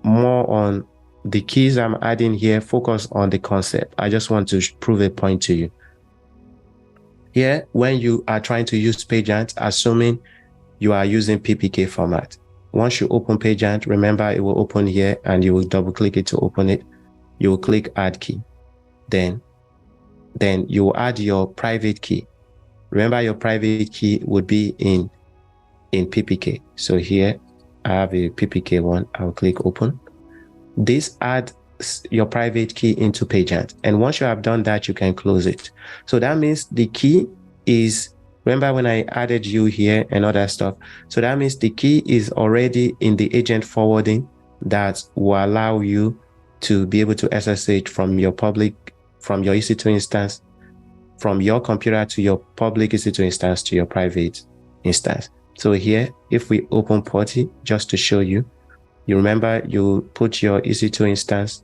A: more on the keys I'm adding here. Focus on the concept. I just want to prove a point to you. Here, when you are trying to use PageAnt, assuming you are using PPK format, once you open PageAnt, remember it will open here and you will double click it to open it. You will click add key. Then you will add your private key. Remember your private key would be in PPK. So here I have a PPK one. I'll click open. This adds your private key into PageAnt. And once you have done that, you can close it. So that means the key is, remember when I added you here and other stuff. So that means the key is already in the agent forwarding that will allow you to be able to SSH from your EC2 instance, from your computer to your public EC2 instance to your private instance. So here, if we open PuTTY, just to show you, you remember you put your EC2 instance,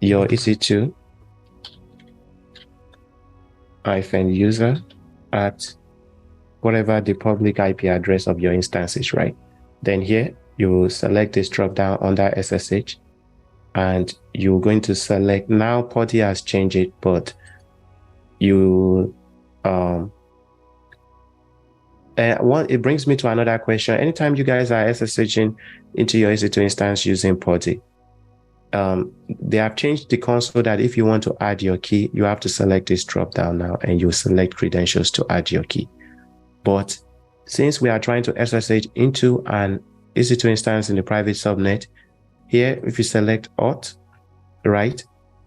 A: your EC2 -user at whatever the public IP address of your instance is, right? Then here, you will select this drop down under SSH, and you're going to select, now PuTTY has changed it, but you, it brings me to another question. Anytime you guys are SSHing into your EC2 instance using PuTTY, they have changed the console that if you want to add your key, you have to select this drop down now and you select credentials to add your key. But since we are trying to SSH into an EC2 instance in the private subnet, here, if you select auth, right,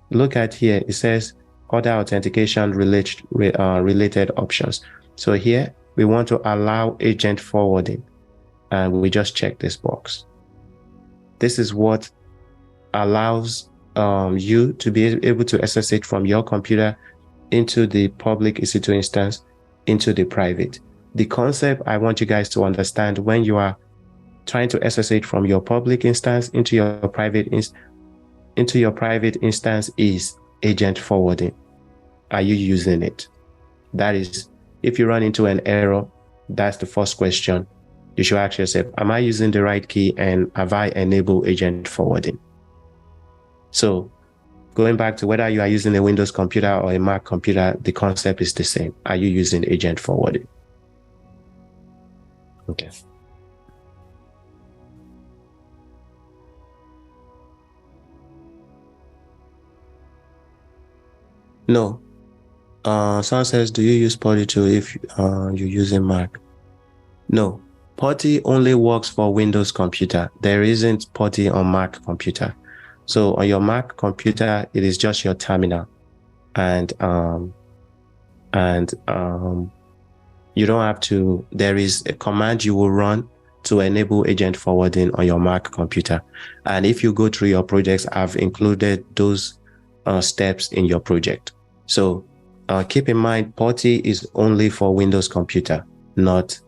A: look at here, it says other authentication related options. So here, we want to allow agent forwarding, and we just check this box. This is what allows you to be able to SSH from your computer into the public EC2 instance, into the private. The concept I want you guys to understand when you are trying to SSH from your public instance into your private instance is agent forwarding. Are you using it? That is, if you run into an error, that's the first question you should ask yourself. Am I using the right key, and have I enabled agent forwarding? So going back to whether you are using a Windows computer or a Mac computer, the concept is the same. Are you using agent forwarding? Okay. No. Someone says, do you use PuTTY too if you're using Mac? No. PuTTY only works for Windows computer. There isn't PuTTY on Mac computer. So on your Mac computer, it is just your terminal. And you don't have to, there is a command you will run to enable agent forwarding on your Mac computer. And if you go through your projects, I've included those steps in your project. So keep in mind, PuTTY is only for Windows computer, not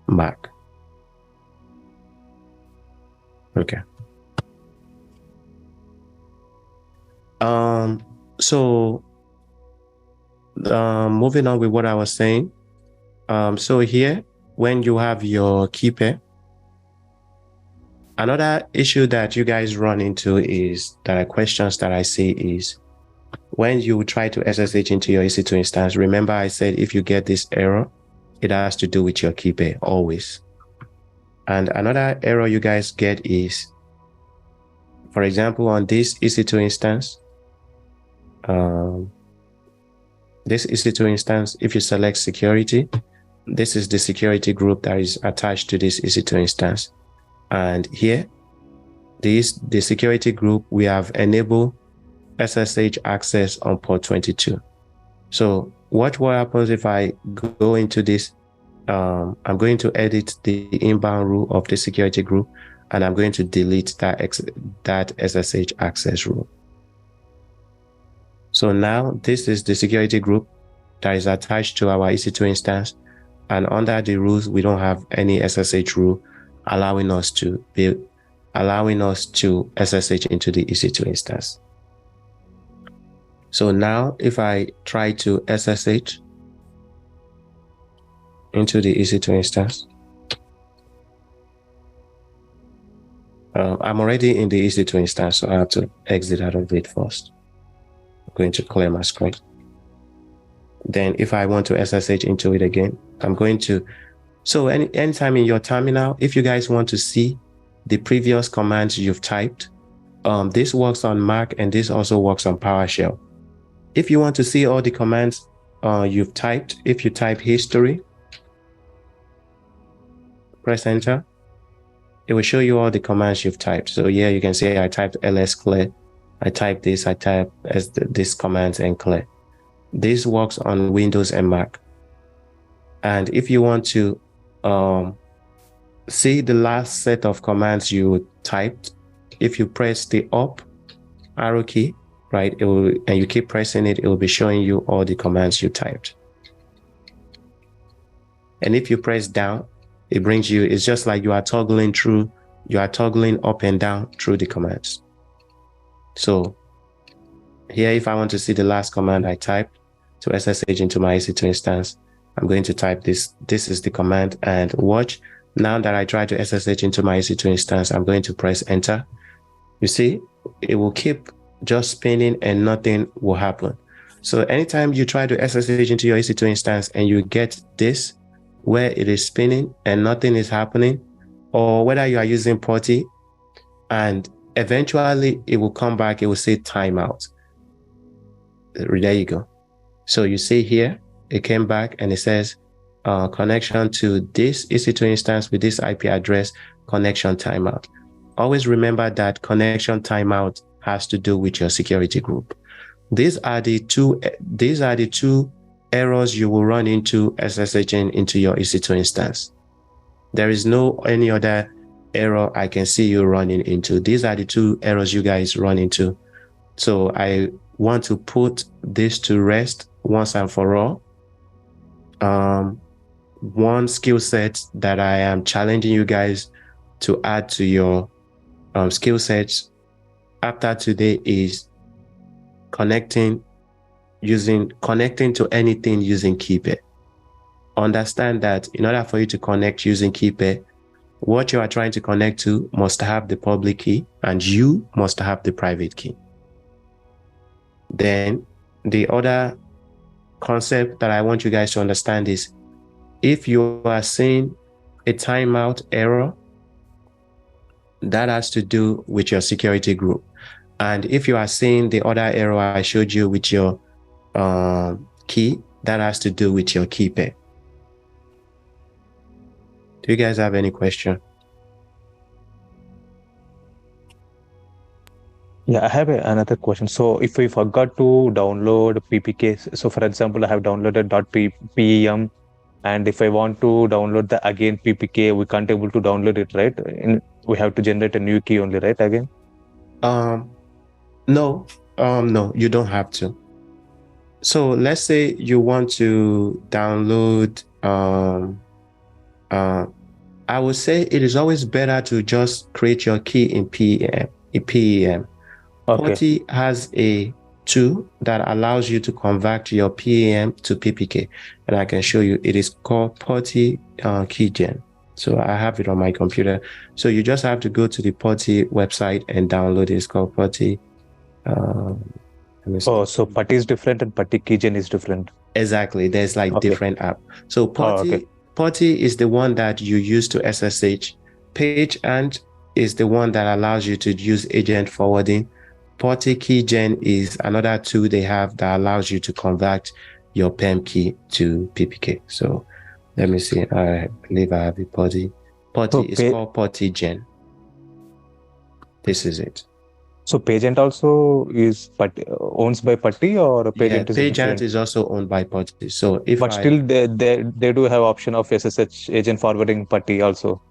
A: Mac. Okay. So moving on with what I was saying. So here, when you have your key pair, another issue that you guys run into is that questions that I see is when you try to SSH into your EC2 instance. Remember I said if you get this error, it has to do with your key pair always. And another error you guys get is, for example, on this EC2 instance, if you select security, this is the security group that is attached to this EC2 instance. And here, the security group, we have enabled SSH access on port 22. So what happens if I go into this? I'm going to edit the inbound rule of the security group, and I'm going to delete that SSH access rule. So now this is the security group that is attached to our EC2 instance, and under the rules, we don't have any SSH rule allowing us to SSH into the EC2 instance. So now if I try to SSH into the EC2 instance, I'm already in the EC2 instance, so I have to exit out of it first. I'm going to clear my screen. Then if I want to SSH into it again, I'm going to, so anytime in your terminal, if you guys want to see the previous commands you've typed, this works on Mac and this also works on PowerShell. If you want to see all the commands you've typed, if you type history, press enter, it will show you all the commands you've typed. So here you can see I typed ls clear, I typed this, I typed this command and clear. This works on Windows and Mac. And if you want to see the last set of commands you typed, if you press the up arrow key, right, and you keep pressing it, it will be showing you all the commands you typed. And if you press down, it brings you, it's just like you are toggling up and down through the commands. So here, if I want to see the last command I typed to SSH into my EC2 instance, I'm going to type this. This is the command, and watch. Now that I try to SSH into my EC2 instance, I'm going to press enter. You see, it will keep just spinning and nothing will happen. So anytime you try to SSH into your EC2 instance and you get this, where it is spinning and nothing is happening, or whether you are using PuTTY and eventually it will come back, it will say timeout. There you go. So you see here, it came back and it says connection to this EC2 instance with this IP address, connection timeout. Always remember that connection timeout has to do with your security group. These are the two errors you will run into SSHing into your EC2 instance. There is no any other error I can see you running into. These are the two errors you guys run into. So I want to put this to rest once and for all. One skill set that I am challenging you guys to add to your skill sets after today is connecting to anything using key pair. Understand that in order for you to connect using key pair, what you are trying to connect to must have the public key and you must have the private key. Then the other concept that I want you guys to understand is if you are seeing a timeout error, that has to do with your security group. And if you are seeing the other error I showed you with your key, that has to do with your key pair. Do you guys have any question?
D: Yeah, I have another question. So if we forgot to download PPK, so for example, I have downloaded .pem, and if I want to download the again PPK, we can't able to download it, right? We have to generate a new key only, right? Again?
A: No, you don't have to. So let's say you want to download I would say it is always better to just create your key in PEM.
D: Okay.
A: PuTTY has a tool that allows you to convert your PEM to PPK, and I can show you. It is called PuTTY Keygen. So I have it on my computer. So you just have to go to the PuTTY website and download it. It's called PuTTY.
D: So PuTTY is different and PuTTY Keygen is different.
A: Exactly. There's like different app. So PuTTY is the one that you use to SSH. PageAnt is the one that allows you to use agent forwarding. PuTTY Keygen is another tool they have that allows you to convert your PEM key to PPK. So let me see. I believe I have a PuTTY. PuTTY is called PuTTY Gen. This is it.
D: So PageAnt also is owns by PuTTY, or PageAnt is
A: PageAnt
D: different?
A: is also owned by PuTTY. So
D: still they do have option of SSH-agent forwarding PuTTY also.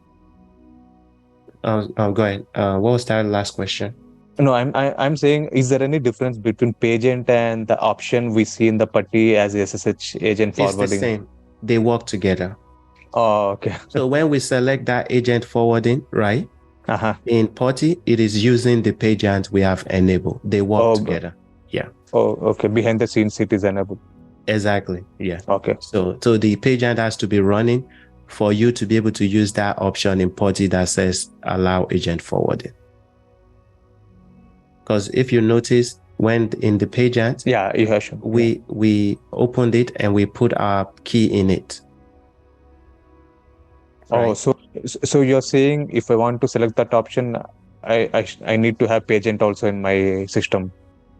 A: Go ahead. What was that last question?
D: No, I'm saying, is there any difference between PageAnt and the option we see in the PuTTY as SSH-agent forwarding?
A: It's the same. They work together.
D: Oh, okay.
A: So when we select that agent forwarding, right? In PuTTY, it is using the PageAnt we have enabled. They work together. Yeah.
D: Oh, okay. Behind the scenes, it is enabled.
A: Exactly. Yeah.
D: Okay.
A: So the PageAnt has to be running for you to be able to use that option in PuTTY that says allow agent forwarding. Because if you notice, when in the PageAnt,
D: you have shown.
A: We opened it and we put our key in it.
D: Right? Oh, so you're saying if I want to select that option, I need to have PageAnt also in my system.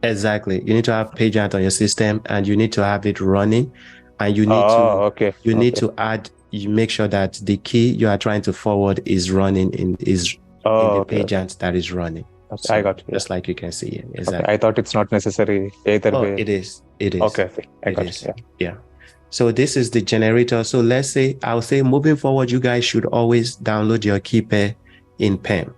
A: Exactly. You need to have PageAnt on your system, and you need to have it running, and you need need to add. You make sure that the key you are trying to forward is running in the PageAnt that is running.
D: Okay, so I got it.
A: Just like you can see it. Exactly.
D: Okay, I thought it's not necessary either way.
A: It is.
D: Okay. I got it.
A: Yeah. So this is the generator. So let's say, I'll say moving forward, you guys should always download your key pair in PEM.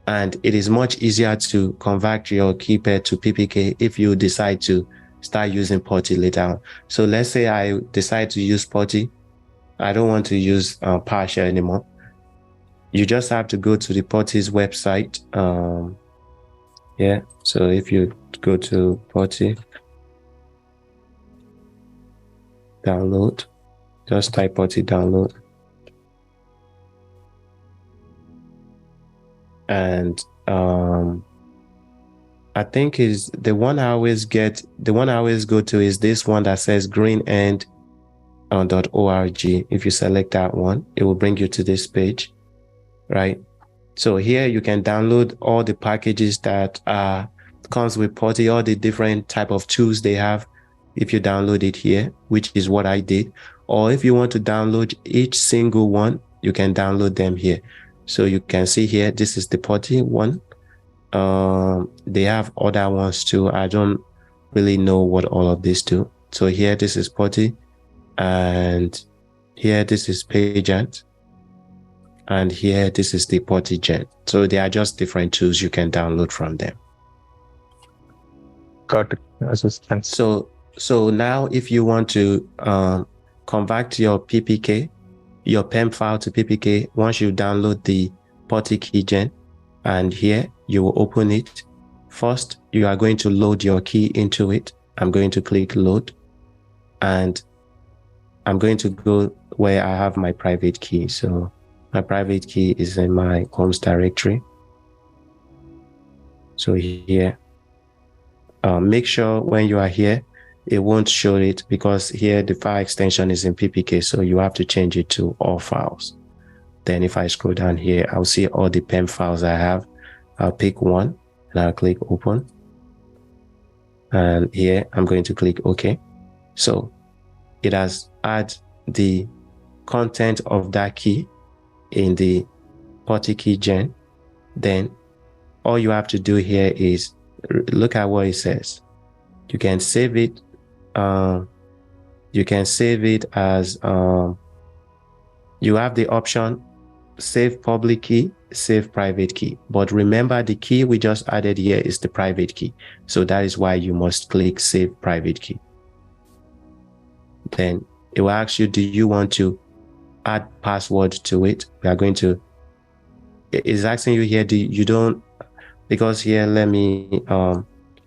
A: And it is much easier to convert your key pair to PPK if you decide to start using PuTTY later on. So let's say I decide to use PuTTY. I don't want to use PowerShell anymore. You just have to go to the PuTTY's website. So if you go to PuTTY, download, just type PuTTY download. And I think is the one I always go to is this one that says greenend.org. If you select that one, it will bring you to this page, right? So here you can download all the packages that comes with PuTTY, all the different type of tools they have. If you download it here, which is what I did, or if you want to download each single one, you can download them here. So you can see here, this is the PuTTY one. They have other ones too. I don't really know what all of these do. So here, this is PuTTY, and here, this is PageAnt, and here, this is the PuTTY Gen. So they are just different tools you can download from them.
D: Got it.
A: So now, if you want to convert your PPK, your PEM file to PPK, once you download the PuTTY Keygen, and here you will open it. First, you are going to load your key into it. I'm going to click load, and I'm going to go where I have my private key. So my private key is in my homes directory. So here, make sure when you are here, it won't show it because here the file extension is in PPK. So you have to change it to all files. Then if I scroll down here, I'll see all the PEM files I have. I'll pick one and I'll click open. And here I'm going to click OK. So it has added the content of that key in the PuTTY Keygen. Then all you have to do here is look at what it says. You can save it. You can save it as you have the option save public key, save private key. But remember, the key we just added here is the private key. So that is why you must click save private key. Then it will ask you, do you want to add password to it. We are going to, it's asking you here, because here, let me,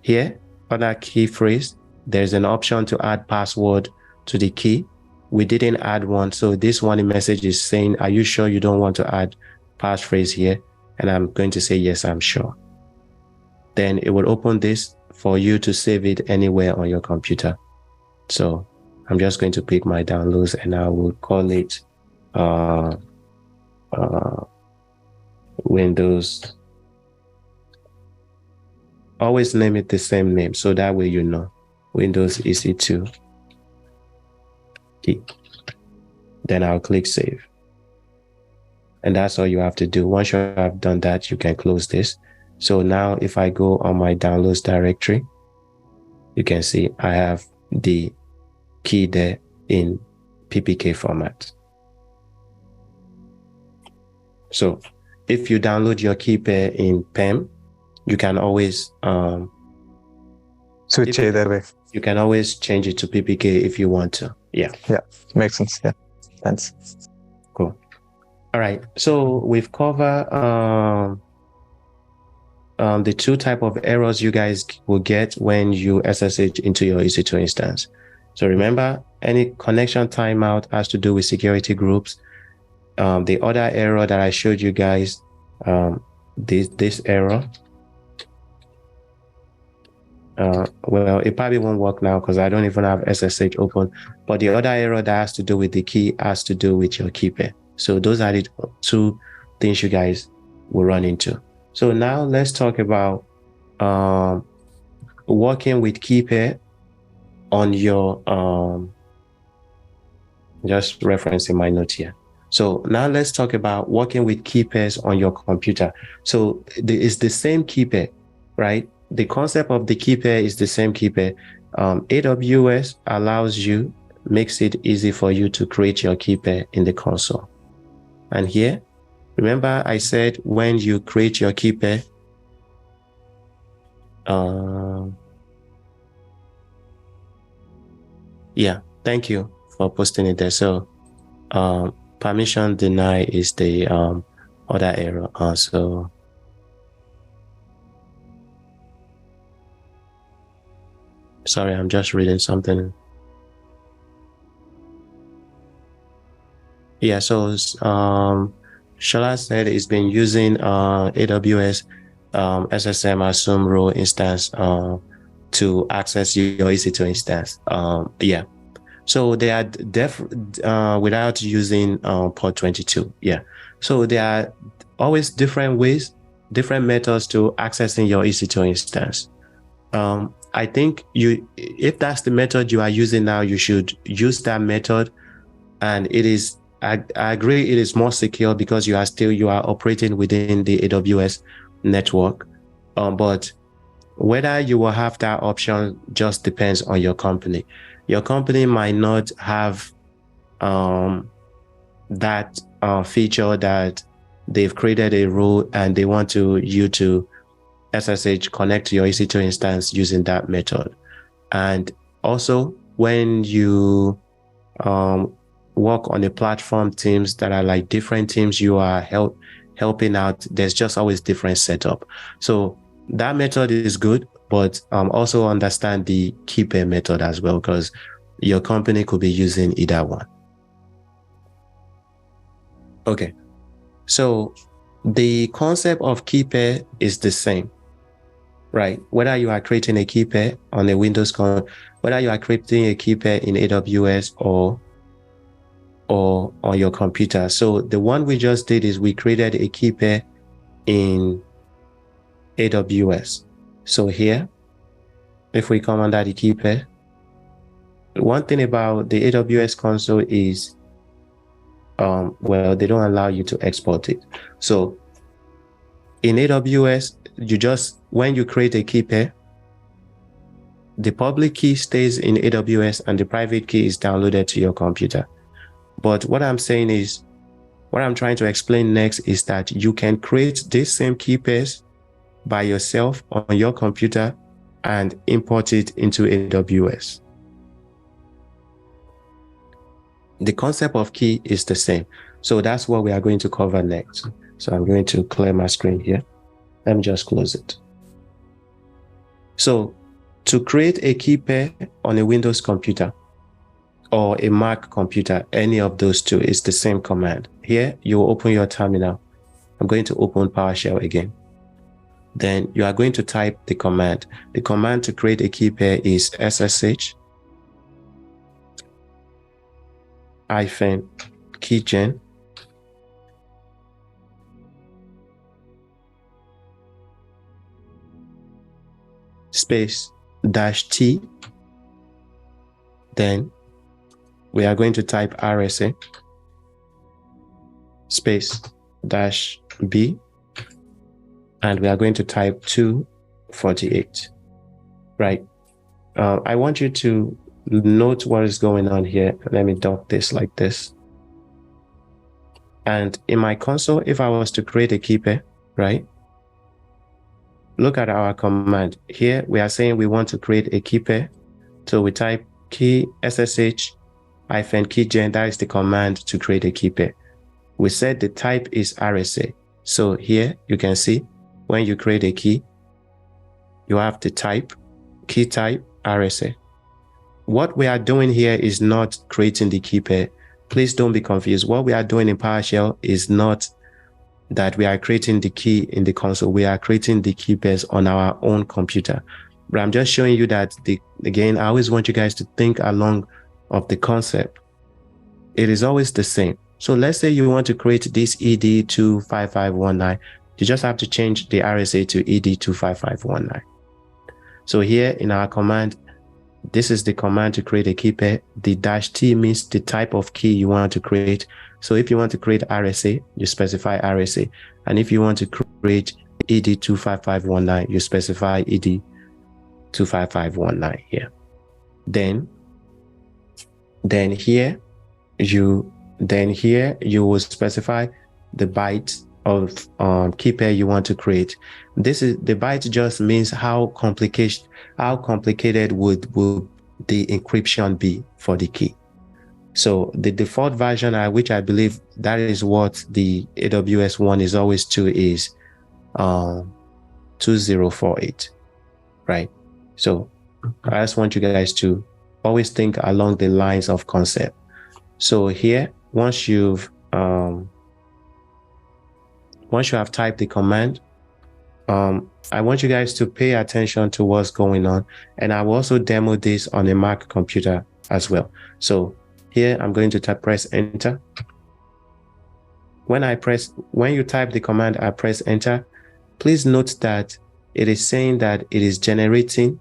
A: here, other key phrase, there's an option to add password to the key. We didn't add one. So this one message is saying, are you sure you don't want to add passphrase here? And I'm going to say, yes, I'm sure. Then it will open this for you to save it anywhere on your computer. So I'm just going to pick my downloads and I will call it Windows. Always name it the same name, so that way you know. Windows EC2 key. Then I'll click save. And that's all you have to do. Once you have done that, you can close this. So now if I go on my downloads directory, you can see I have the key there in PPK format. So if you download your key pair in PEM, you can always
D: switch either way.
A: You can always change it to PPK if you want to. Yeah.
D: Yeah, makes sense. Yeah, thanks.
A: Cool. All right. So we've covered the two type of errors you guys will get when you SSH into your EC2 instance. So remember, any connection timeout has to do with security groups. The other error that I showed you guys, this error. Well, it probably won't work now because I don't even have SSH open. But the other error that has to do with the key has to do with your key pair. So those are the two things you guys will run into. So now let's talk about working with key pair on your, just referencing my note here. So now let's talk about working with key pairs on your computer. So it's the same key pair, right? The concept of the key pair is the same key pair. AWS allows you, makes it easy for you to create your key pair in the console. And here, remember I said when you create your key pair, yeah, thank you for posting it there. So permission deny is the other error also. Sorry, I'm just reading something. Yeah, so Shola said it's been using AWS SSM assume role instance to access your EC2 instance. Yeah, so they are without using port 22. Yeah, so there are always different ways, different methods to accessing your EC2 instance. I think if that's the method you are using now, you should use that method. And it is, I agree, it is more secure because you are operating within the AWS network. But whether you will have that option just depends on your company. Your company might not have that feature that they've created a rule and they want you to SSH connect to your EC2 instance using that method. And also when you work on the platform teams that are like different teams you are helping out, there's just always different setup. So that method is good, but also understand the key pair method as well, because your company could be using either one. Okay, so the concept of key pair is the same, right? Whether you are creating a key pair on a Windows whether you are creating a key pair in AWS or on your computer. So the one we just did is we created a key pair in AWS. So here, if we come under the key pair, one thing about the AWS console is, well, they don't allow you to export it. So in AWS, when you create a key pair, the public key stays in AWS and the private key is downloaded to your computer. But what I'm saying is, what I'm trying to explain next is that you can create this same key pairs by yourself on your computer and import it into AWS. the concept of key is the same. So that's what we are going to cover next. So I'm going to clear my screen here. Let me just close it. So to create a key pair on a Windows computer or a Mac computer, any of those two, is the same command. Here, you open your terminal. I'm going to open PowerShell again. Then you are going to type the command. The command to create a key pair is SSH-keygen space -t. Then we are going to type RSA space -b, and we are going to type 248, right? I want you to note what is going on here. Let me dock this like this. And in my console, if I was to create a key pair, right? Look at our command. Here we are saying we want to create a key pair. So we type key SSH-keygen. That is the command to create a key pair. We said the type is RSA. So here you can see when you create a key, you have the type, key type RSA. What we are doing here is not creating the key pair. Please don't be confused. What we are doing in PowerShell is not that we are creating the key in the console. We are creating the key pairs on our own computer. But I'm just showing you that, again, I always want you guys to think along of the concept. It is always the same. So let's say you want to create this ED25519. You just have to change the RSA to ED25519. So here in our command, this is the command to create a key pair. The -t means the type of key you want to create. So if you want to create RSA, you specify RSA. And if you want to create ED25519, you specify ED25519 here. Then here you will specify the byte of key pair you want to create. This is the byte just means how complicated would the encryption be for the key. So the default version, which I believe that is what the AWS one is always to, is 2048, right? So I just want you guys to always think along the lines of concept. So here, once you have typed the command, I want you guys to pay attention to what's going on, and I will also demo this on a Mac computer as well. So here I'm going to press enter. When you type the command, I press enter. Please note that it is saying that it is generating.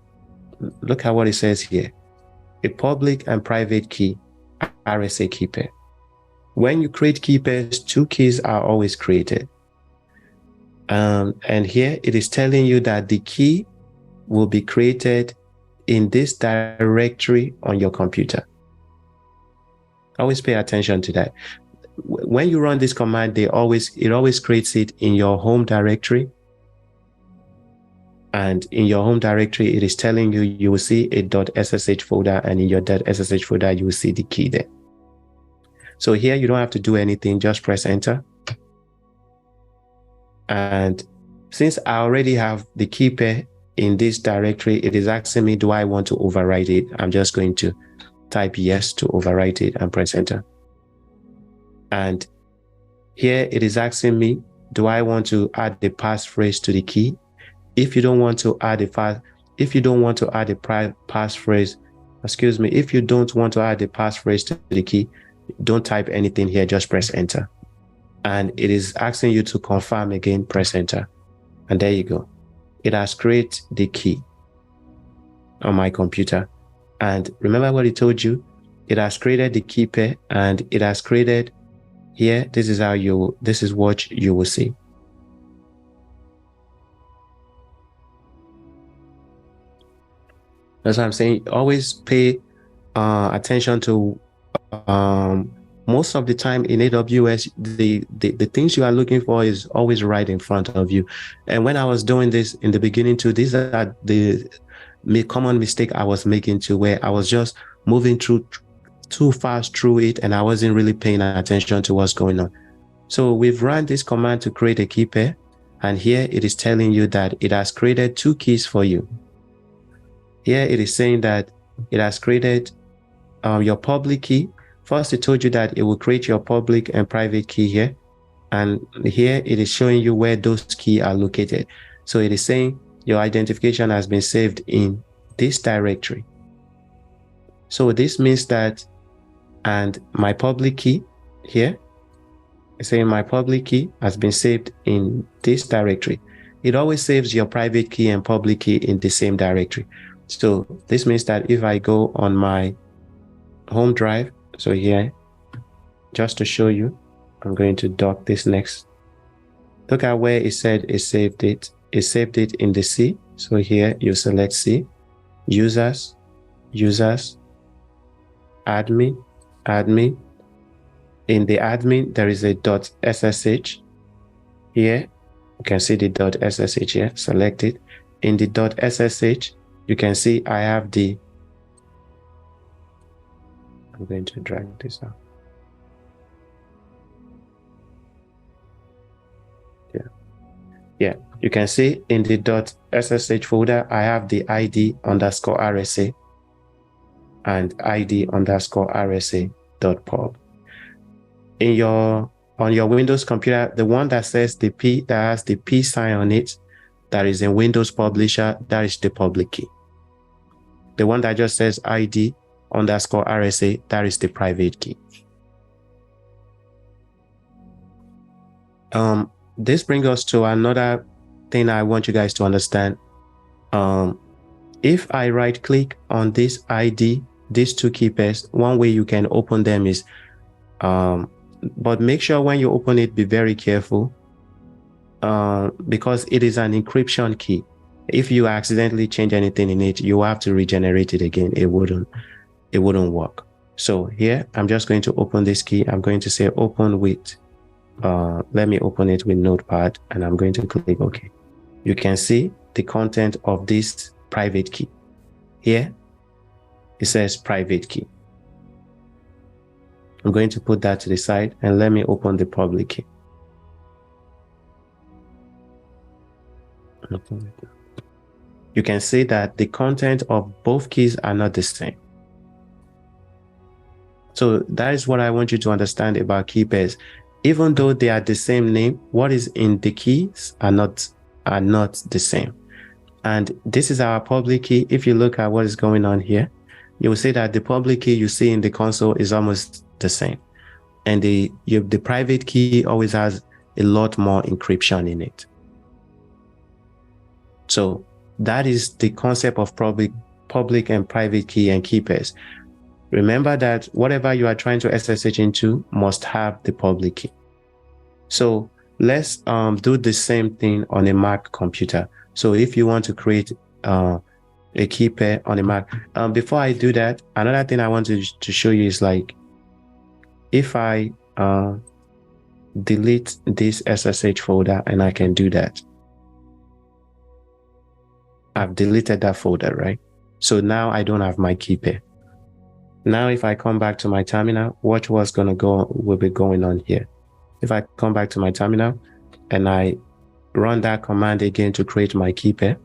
A: Look at what it says here: a public and private key, RSA key pair. When you create key pairs, two keys are always created. And here it is telling you that the key will be created in this directory on your computer. Always pay attention to that. When you run this command, it always creates it in your home directory. And in your home directory, it is telling you, you will see a .ssh folder, and in your .ssh folder, you will see the key there. So here you don't have to do anything, just press enter. And since I already have the key pair in this directory, it is asking me, do I want to overwrite it? I'm just going to type yes to overwrite it and press enter. And here it is asking me, do I want to add the passphrase to the key? If you don't want to add a passphrase, if you don't want to add the passphrase to the key, don't type anything here, just press enter. And it is asking you to confirm again, press enter. And there you go. It has created the key on my computer. And remember what it told you? It has created the key pair, and it has created here. This is what you will see. That's what I'm saying. Always pay attention to most of the time in AWS, the things you are looking for is always right in front of you. And when I was doing this in the beginning too, these are the common mistake I was making too, where I was just moving through too fast through it and I wasn't really paying attention to what's going on. So we've run this command to create a key pair, and here it is telling you that it has created 2 keys for you. Here it is saying that it has created your public key. First, it told you that it will create your public and private key here. And here it is showing you where those keys are located. So it is saying your identification has been saved in this directory. So this means that, and my public key here, it's saying my public key has been saved in this directory. It always saves your private key and public key in the same directory. So this means that if I go on my home drive, so here, just to show you, I'm going to dock this next. Look at where it said it saved it. It saved it in the C. So here you select C, users, admin. In the admin, there is a .ssh. Here, you can see the .ssh here, select it. In the .ssh, you can see I have the, I'm going to drag this out. Yeah, you can see in the .ssh folder, I have the ID_RSA and ID_RSA.pub. On your Windows computer, the one that says the P, that has the P sign on it, that is in Windows Publisher, that is the public key. The one that just says ID_RSA, that is the private key. This brings us to another thing I want you guys to understand. If I right click on this ID, these 2 key pairs, one way you can open them is, but make sure when you open it, be very careful, because it is an encryption key. If you accidentally change anything in it, you have to regenerate it again. It wouldn't work. So here, I'm just going to open this key. I'm going to say open with, let me open it with Notepad, and I'm going to click OK. You can see the content of this private key. Here, it says private key. I'm going to put that to the side, and let me open the public key. You can see that the content of both keys are not the same. So that is what I want you to understand about key pairs. Even though they are the same name, what is in the keys are not the same. And this is our public key. If you look at what is going on here, you will see that the public key you see in the console is almost the same. And the private key always has a lot more encryption in it. So that is the concept of public and private key and key pairs. Remember that whatever you are trying to SSH into must have the public key. So let's do the same thing on a Mac computer. So if you want to create a key pair on a Mac, before I do that, another thing I want to show you is like, if I delete this SSH folder, and I can do that. I've deleted that folder, right? So now I don't have my key pair. Now, if I come back to my terminal, watch what's will be going on here. If I come back to my terminal and I run that command again to create my key pair,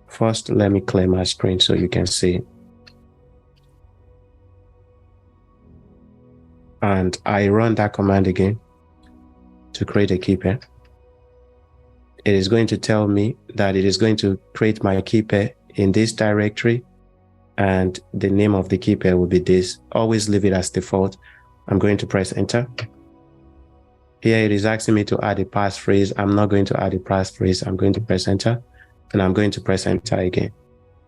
A: first, let me clear my screen so you can see. And I run that command again to create a key pair. It is going to tell me that it is going to create my key pair in this directory, and the name of the key pair will be this. Always leave it as default. I'm going to press enter. Here it is asking me to add a passphrase. I'm not going to add a passphrase. I'm going to press enter, and I'm going to press enter again.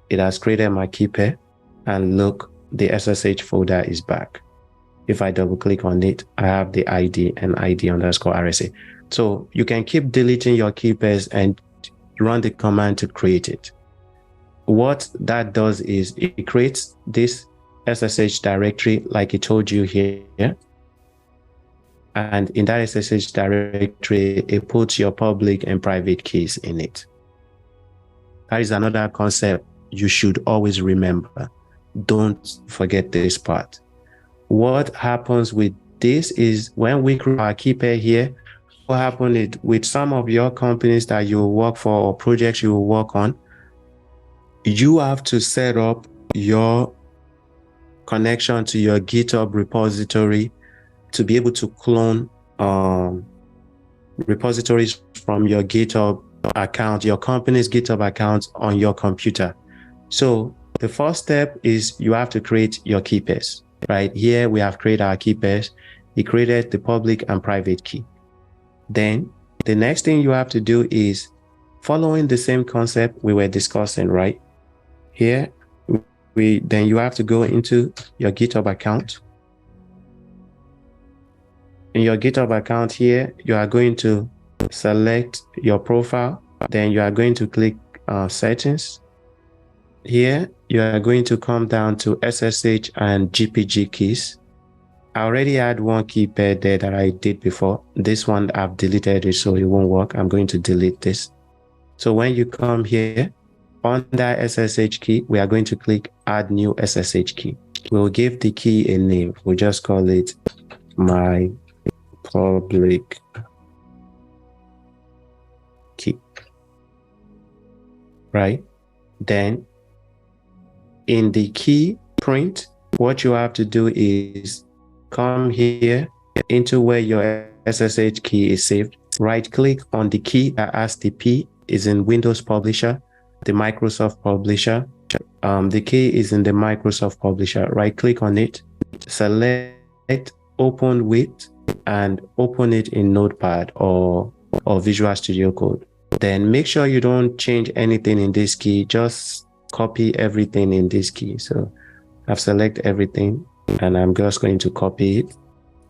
A: It has created my key pair, and look, the SSH folder is back. If I double click on it, I have the ID and ID_RSA. So you can keep deleting your key pairs and run the command to create it. What that does is it creates this SSH directory like it told you here. And in that SSH directory, it puts your public and private keys in it. That is another concept you should always remember. Don't forget this part. what happens with this is when we create our key pair here, what happens with some of your companies that you work for or projects you will work on, you have to set up your connection to your GitHub repository to be able to clone repositories from your GitHub account, your company's GitHub account on your computer. So the first step is you have to create your key pairs. Right here, we have created our key pairs. We created the public and private key. Then the next thing you have to do is following the same concept we were discussing, right? Here, then you have to go into your GitHub account. In your GitHub account here, you are going to select your profile. Then you are going to click settings. Here, you are going to come down to SSH and GPG keys. I already had one key pair there that I did before. This one, I've deleted it, so it won't work. I'm going to delete this. So when you come here, under SSH key, we are going to click add new SSH key. We'll give the key a name. We'll just call it my public key. Right? Then in the key print, what you have to do is come here into where your SSH key is saved. Right click on the key that has the P is in Windows Publisher, the Microsoft Publisher. The key is in the Microsoft Publisher. Right click on it, select open with, and open it in Notepad or Visual Studio Code. Then make sure you don't change anything in this key. Just copy everything in this key. So I've selected everything and I'm just going to copy it.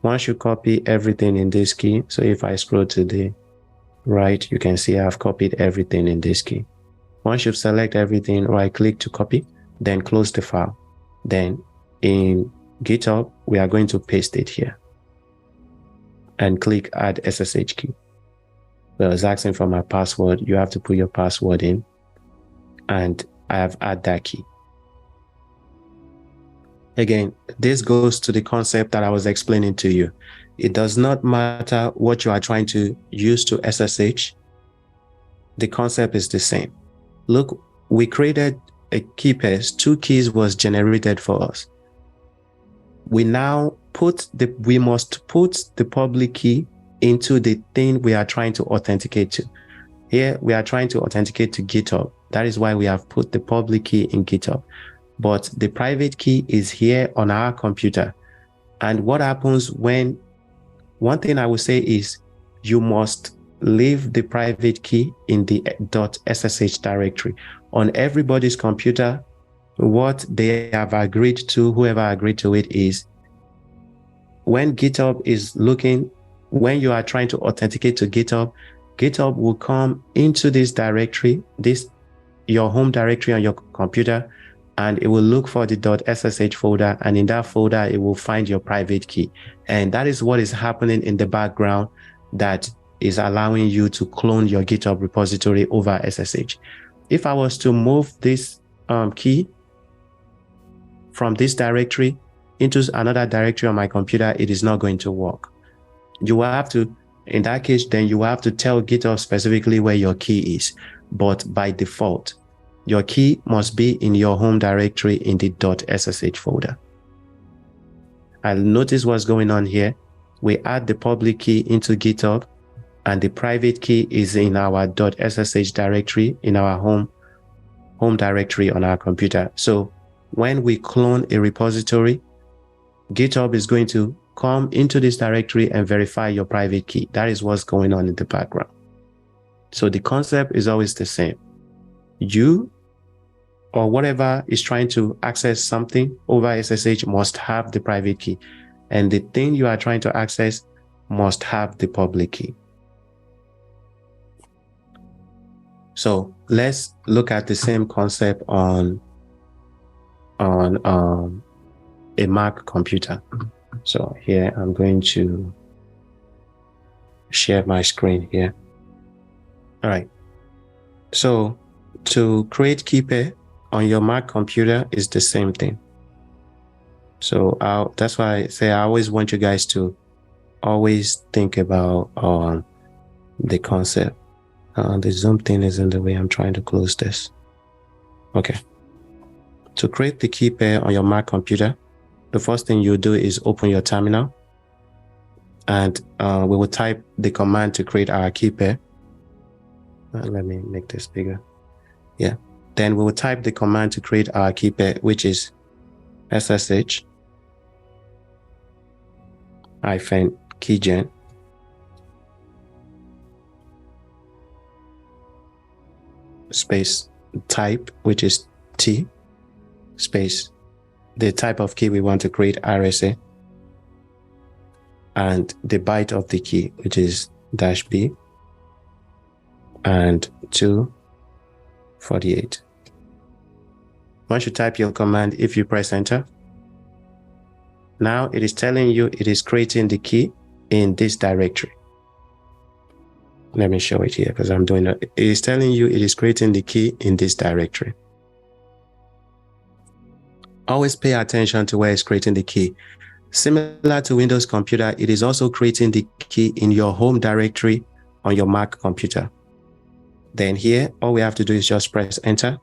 A: Once you copy everything in this key, so if I scroll to the right, you can see I've copied everything in this key. Once you've selected everything, right click to copy, then close the file. Then in GitHub, we are going to paste it here and click add SSH key. So it's asking for my password. You have to put your password in, and I have added that key. Again, this goes to the concept that I was explaining to you. It does not matter what you are trying to use to SSH. The concept is the same. Look, we created a key pairs. 2 keys was generated for us. We now we must put the public key into the thing we are trying to authenticate to. Here, we are trying to authenticate to GitHub. That is why we have put the public key in GitHub. But the private key is here on our computer. And what happens when, one thing I would say is you must leave the private key in the .ssh directory. On everybody's computer, what they have agreed to, whoever agreed to it, is when GitHub is looking, when you are trying to authenticate to GitHub, GitHub will come into this directory, your home directory on your computer, and it will look for the .ssh folder, and in that folder, it will find your private key. And that is what is happening in the background that is allowing you to clone your GitHub repository over SSH. If I was to move this key from this directory into another directory on my computer, it is not going to work. You will have to, in that case, then you will have to tell GitHub specifically where your key is. But by default, your key must be in your home directory in the .ssh folder. I'll notice what's going on here. We add the public key into GitHub, and the private key is in our .ssh directory in our home directory on our computer. So when we clone a repository, GitHub is going to come into this directory and verify your private key. That is what's going on in the background. So the concept is always the same. You or whatever is trying to access something over SSH must have the private key, and the thing you are trying to access must have the public key. So let's look at the same concept on a Mac computer. So here I'm going to share my screen here. All right. So to create key pair on your Mac computer is the same thing. So that's why I say I always want you guys to always think about the concept. The Zoom thing is in the way. I'm trying to close this. Okay. To create the key pair on your Mac computer, the first thing you do is open your terminal, and we will type the command to create our key pair. Let me make this bigger. Yeah. Then we will type the command to create our key pair, which is SSH-agent space type, which is T space the type of key we want to create, RSA, and the byte of the key, which is -B, and 248. Once you type your command, if you press enter, now it is telling you it is creating the key in this directory. Let me show it here because I'm doing it. It is telling you it is creating the key in this directory. Always pay attention to where it's creating the key. Similar to Windows computer, it is also creating the key in your home directory on your Mac computer. Then here, all we have to do is just press enter.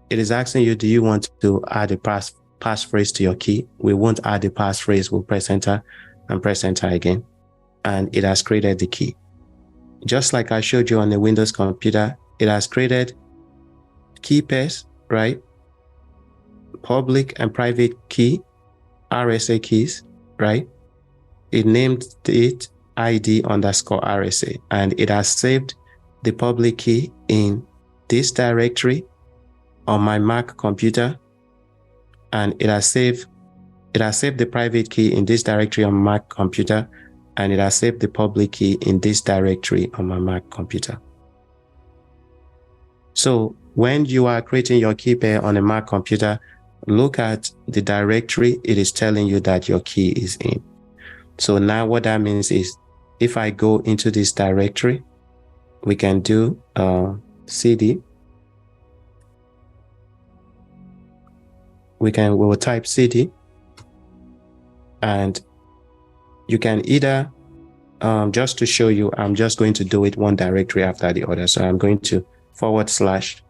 A: It is asking you, do you want to add a passphrase to your key? We won't add the passphrase. We'll press enter and press enter again. And it has created the key. Just like I showed you on the Windows computer, it has created key pairs, right? Public and private key, RSA keys, right? It named it ID_RSA, and it has saved the public key in this directory on my Mac computer, and it has saved the private key in this directory on my Mac computer, and it has saved the public key in this directory on my Mac computer. So when you are creating your key pair on a Mac computer, look at the directory it is telling you that your key is in. So now what that means is, if I go into this directory, we can do cd. We will type cd, and you can either, just to show you, I'm just going to do it one directory after the other. So I'm going to /,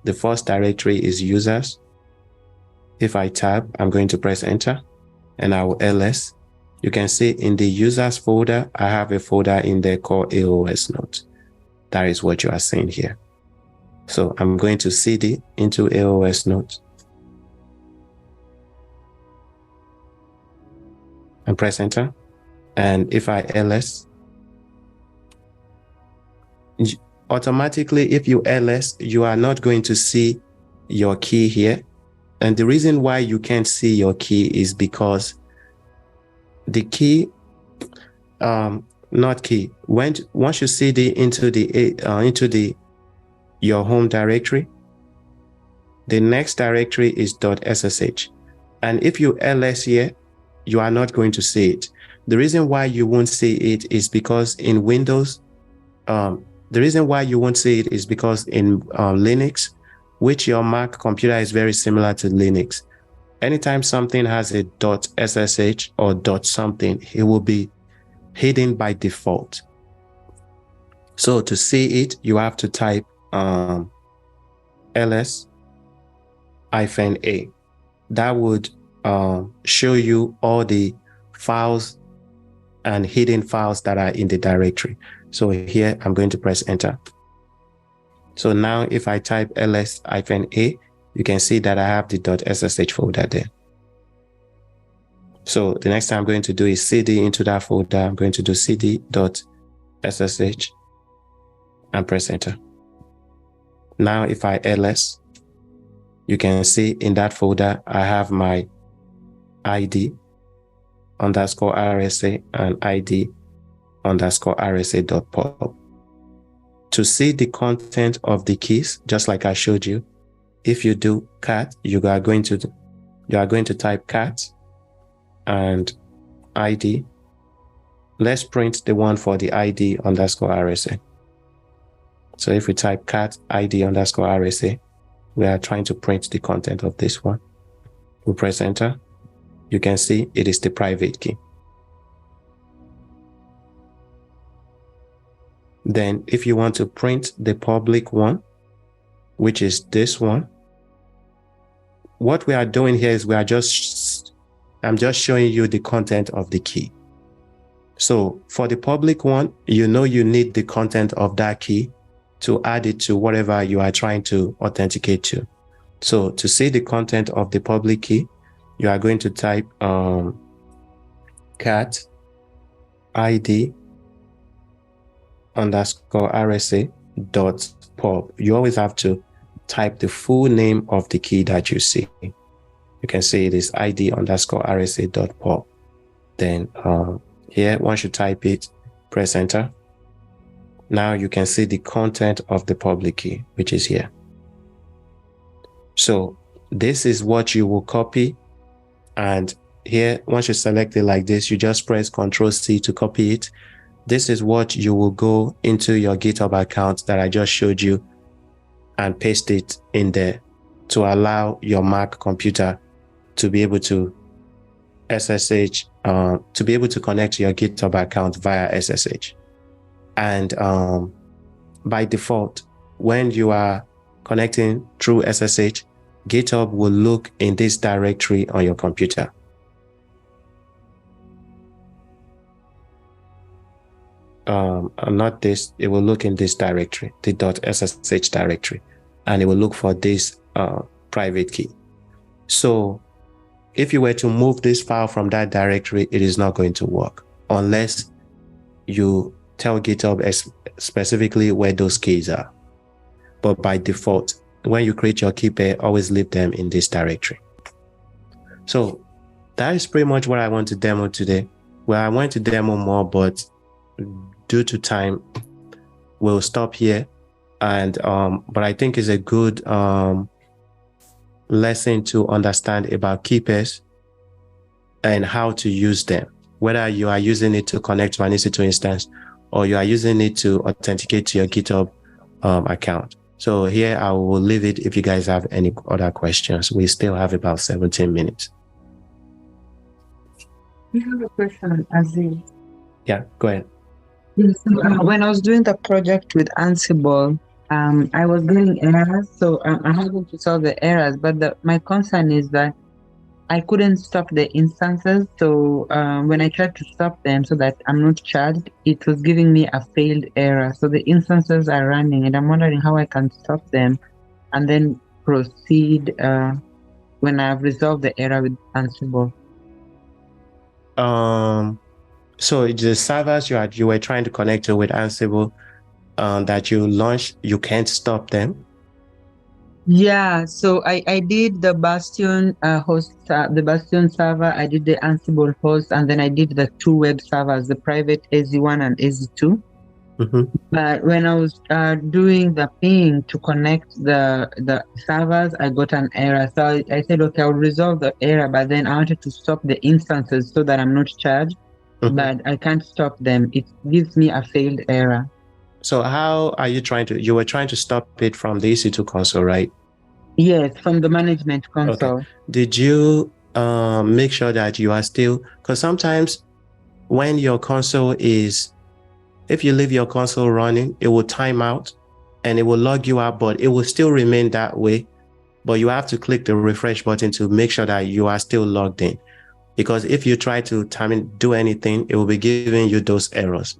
A: the first directory is users. If I tab, I'm going to press enter, and I will ls. You can see in the users folder, I have a folder in there called AWS Notes. That is what you are seeing here. So I'm going to cd into AWS Notes and press enter. And if I ls, automatically, if you ls, you are not going to see your key here. And the reason why you can't see your key is because the key, once you cd into your home directory, the next directory is .ssh. And if you ls here, you are not going to see it. The reason why you won't see it is because in Windows, in Linux, which your Mac computer is very similar to Linux. Anytime something has a .ssh or .something, it will be hidden by default. So to see it, you have to type ls-a. That would show you all the files and hidden files that are in the directory. So here I'm going to press enter. So now if I type ls-a, you can see that I have the .ssh folder there. So the next thing I'm going to do is cd into that folder. I'm going to do cd.ssh and press enter. Now if I ls, you can see in that folder, I have my ID_RSA and ID_RSA.pub. To see the content of the keys, just like I showed you, if you do cat, you are going to type cat and ID. Let's print the one for the ID_RSA. So if we type cat ID_RSA, we are trying to print the content of this one. We press enter. You can see it is the private key. Then if you want to print the public one, which is this one, what we are doing here is I'm just showing you the content of the key. So for the public one, you need the content of that key to add it to whatever you are trying to authenticate to. So to see the content of the public key, you are going to type cat id underscore RSA dot pub. You always have to type the full name of the key that you see. You can see it is id underscore RSA dot pub. Then here, once you type it, press enter. Now you can see the content of the public key, which is here. So this is what you will copy. And here, once you select it like this, you just press Ctrl+C to copy it. This is what you will go into your GitHub account that I just showed you and paste it in there to allow your Mac computer to be able to SSH, to be able to connect to your GitHub account via SSH. And by default, when you are connecting through SSH, GitHub will look in this directory on your computer. Not this, it will look in this directory, the .ssh directory, and it will look for this private key. So if you were to move this file from that directory, it is not going to work unless you tell GitHub specifically where those keys are. But by default, when you create your key pair, always leave them in this directory. So that is pretty much what I want to demo today. Well, I want to demo more, but due to time, we'll stop here. And but I think it's a good lesson to understand about key pairs and how to use them, whether you are using it to connect to an EC2 instance or you are using it to authenticate to your GitHub account. So here I will leave it. If you guys have any other questions, we still have about 17 minutes.
F: I have a question, Azim.
A: Yeah, go ahead.
F: Yes, when I was doing the project with Ansible, I was getting errors, so I'm having to solve the errors. But my concern is that I couldn't stop the instances. So when I tried to stop them so that I'm not charged, it was giving me a failed error. So the instances are running, and I'm wondering how I can stop them and then proceed when I've resolved the error with Ansible.
A: So the servers you were trying to connect to with Ansible that you launched, you can't stop them?
F: Yeah, so I did the Bastion host, the Bastion server, I did the Ansible host, and then I did the two web servers, the private AZ1 and AZ2.
A: Mm-hmm.
F: But when I was doing the ping to connect the servers, I got an error. So I said, okay, I'll resolve the error, but then I wanted to stop the instances so that I'm not charged, but I can't stop them. It gives me a failed error.
A: So how are you you were trying to stop it from the EC2 console, right?
F: Yes, from the management console.
A: Okay. Did you make sure that you are still, because sometimes when your console is, if you leave your console running, it will time out and it will log you out, but it will still remain that way. But you have to click the refresh button to make sure that you are still logged in. Because if you try to do anything, it will be giving you those errors.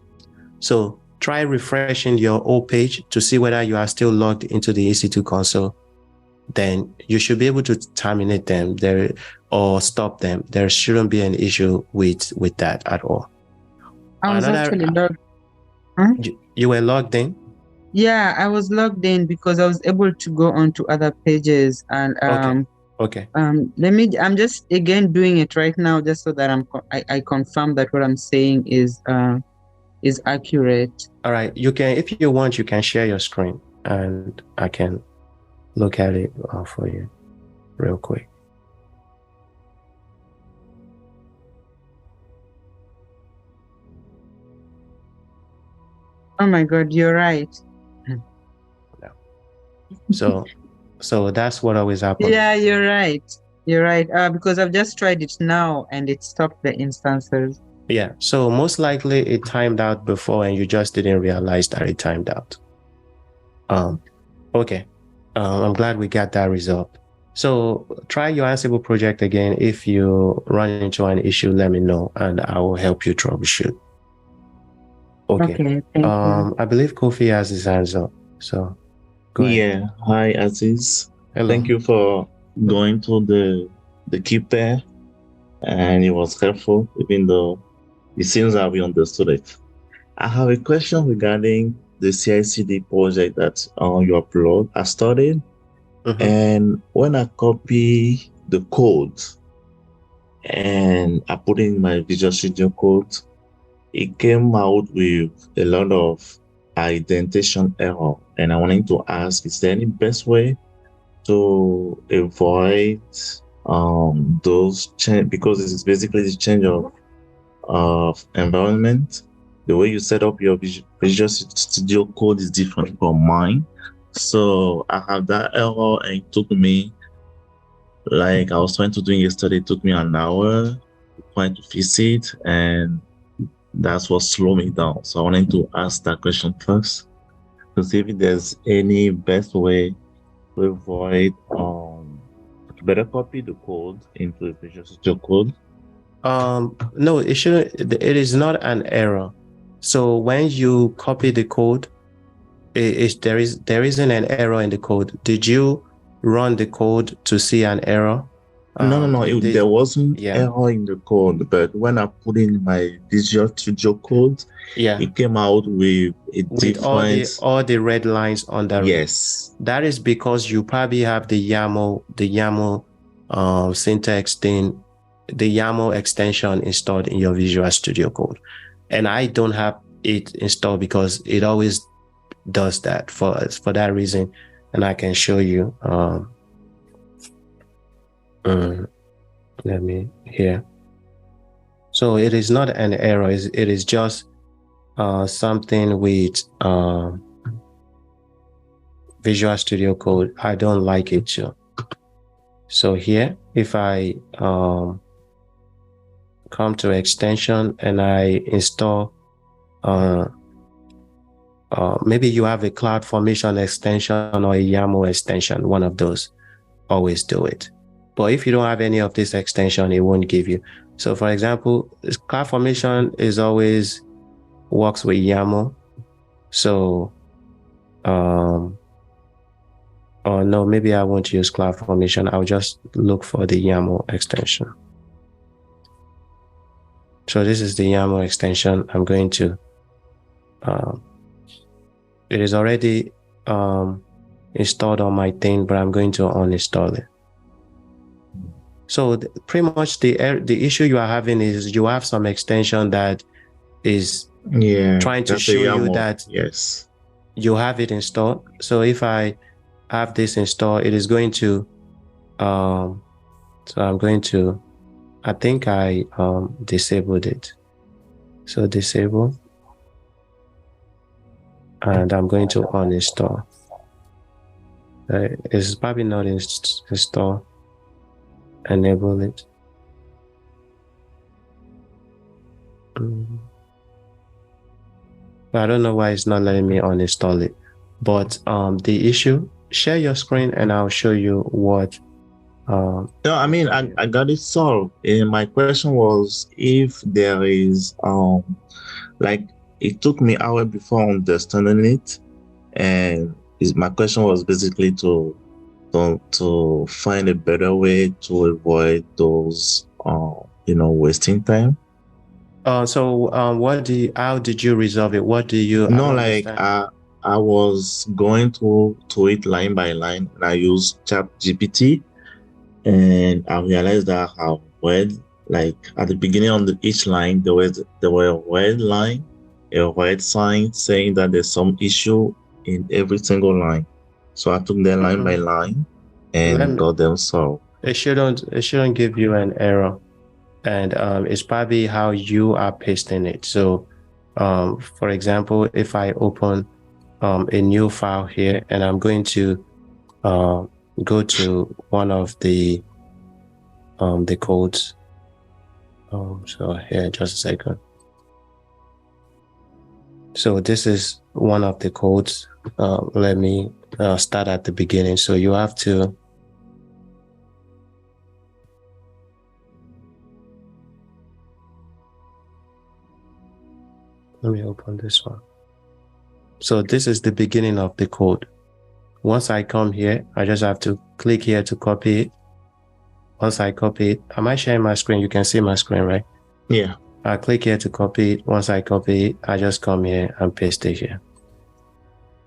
A: So try refreshing your old page to see whether you are still logged into the EC2 console. Then you should be able to terminate them there or stop them. There shouldn't be an issue with that at all.
F: I was actually logged. Huh?
A: You were logged in?
F: Yeah, I was logged in because I was able to go on to other pages and
A: Okay.
F: I'm just again doing it right now just so that I confirm that what I'm saying is accurate.
A: All right. You can, if you want, you can share your screen and I can look at it for you real quick.
F: Oh my God, you're right.
A: So that's what always happens.
F: Yeah, you're right. You're right. Because I've just tried it now and it stopped the instances.
A: Yeah, so most likely it timed out before and you just didn't realize that it timed out. Okay, I'm glad we got that resolved. So try your Ansible project again. If you run into an issue, let me know and I will help you troubleshoot. Okay,
F: Okay, thank you.
A: I believe Kofi has his hands up, so go ahead.
G: Yeah, hi Aziz.
A: Hello.
G: Thank you for going through the key pair, and it was helpful, even though it seems that we understood it. I have a question regarding the CI/CD project that you upload. I started, and when I copy the code and I put in my Visual Studio Code, it came out with a lot of indentation error. And I wanted to ask, is there any best way to avoid those change, because this is basically the change of environment. The way you set up your Visual Studio Code is different from mine. So I have that error and it took me, like I was trying to do yesterday, it took me an hour trying to fix it, and that's what slowed me down. So I wanted to ask that question first to see if there's any best way to avoid to better copy the code into Visual Studio Code.
A: No, it shouldn't. It is not an error. So when you copy the code, there isn't an error in the code. Did you run the code to see an error?
G: No. There wasn't error in the code, but when I put in my Visual Studio Code, it came out with a different
A: all the red lines on the
G: yes.
A: That is because you probably have the YAML syntax thing, the YAML extension installed in your Visual Studio Code, and I don't have it installed because it always does that for that reason, and I can show you. Let me here. So it is not an error. It is just something with Visual Studio Code. I don't like it too. So here, if I come to extension and I install, maybe you have a CloudFormation extension or a YAML extension, one of those, always do it. But if you don't have any of this extension, it won't give you. So for example, CloudFormation is always works with YAML. So, or no, maybe I won't use CloudFormation. I'll just look for the YAML extension. So this is the YAML extension. I'm going to, it is already installed on my thing, but I'm going to uninstall it. So pretty much the issue you are having is you have some extension that is trying to show you that you have it installed. So if I have this installed, it is going to, so I'm going to, I think I disabled it. So disable, and I'm going to uninstall. It's probably not installed. Enable it. I don't know why it's not letting me uninstall it. But the issue, share your screen and I'll show you what.
G: No, I mean, I got it solved. And my question was if there is, like, it took me hours before understanding it. And my question was basically to find a better way to avoid those, wasting time.
A: So how did you resolve it? What do you?
G: No, like I was going to it line by line, and I used ChatGPT, and I realized that how like at the beginning of each line there were a red line, a red sign saying that there's some issue in every single line. So I took them line by line and got them solved.
A: It shouldn't give you an error, and it's probably how you are pasting it. So, for example, if I open a new file here, and I'm going to go to one of the the codes. So here, just a second. So this is one of the codes. Let me start at the beginning. So you have to let me open this one. So this is the beginning of the code. Once I come here, I just have to click here to copy it. Once I copy it, am I sharing my screen? You can see my screen, right?
G: Yeah.
A: I click here to copy it. Once I copy it, I just come here and paste it here.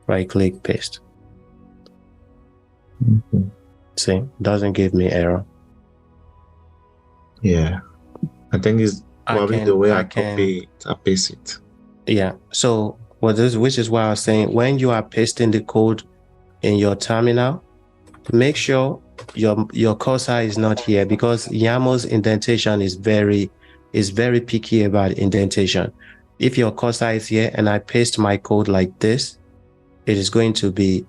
A: Right click, paste.
G: Mm-hmm.
A: See, doesn't give me error.
G: Yeah. I think it's probably the way I copy it, I paste it.
A: Yeah. So which is why I was saying, when you are pasting the code in your terminal, make sure your cursor is not here, because YAML's indentation is very picky about indentation. If your cursor is here and I paste my code like this, it is going to be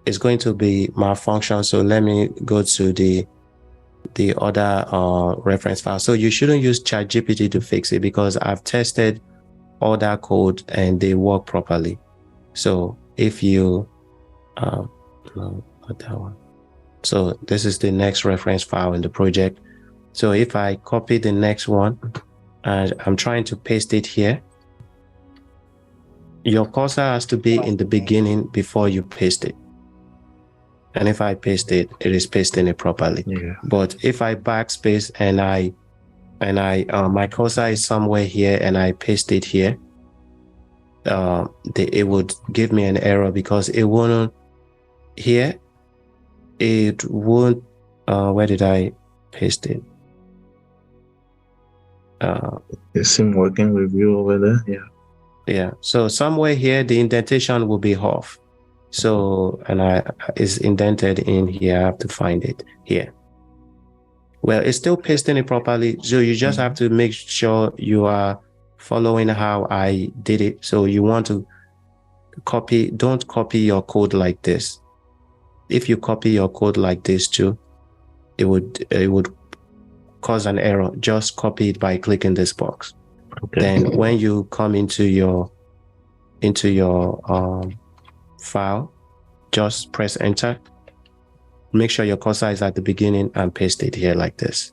A: it's going to be malfunction. So let me go to the other reference file. So you shouldn't use ChatGPT to fix it, because I've tested all that code and they work properly. So if you no, not that one. So this is the next reference file in the project. So if I copy the next one and I'm trying to paste it here, your cursor has to be in the beginning before you paste it. And if I paste it, it is pasting it properly.
G: Yeah.
A: But if I backspace and my cursor is somewhere here and I paste it here, it would give me an error, because it won't here. It won't. Where did I paste it?
G: It's in working review over there. Yeah.
A: Yeah. So somewhere here, the indentation will be off. So, and it's indented in here. I have to find it here. Well, it's still pasting it properly. So you just have to make sure you are following how I did it. So you want to don't copy your code like this. If you copy your code like this too, it would cause an error. Just copy it by clicking this box.
G: Okay.
A: Then when you come into your file, just press enter. Make sure your cursor is at the beginning and paste it here like this.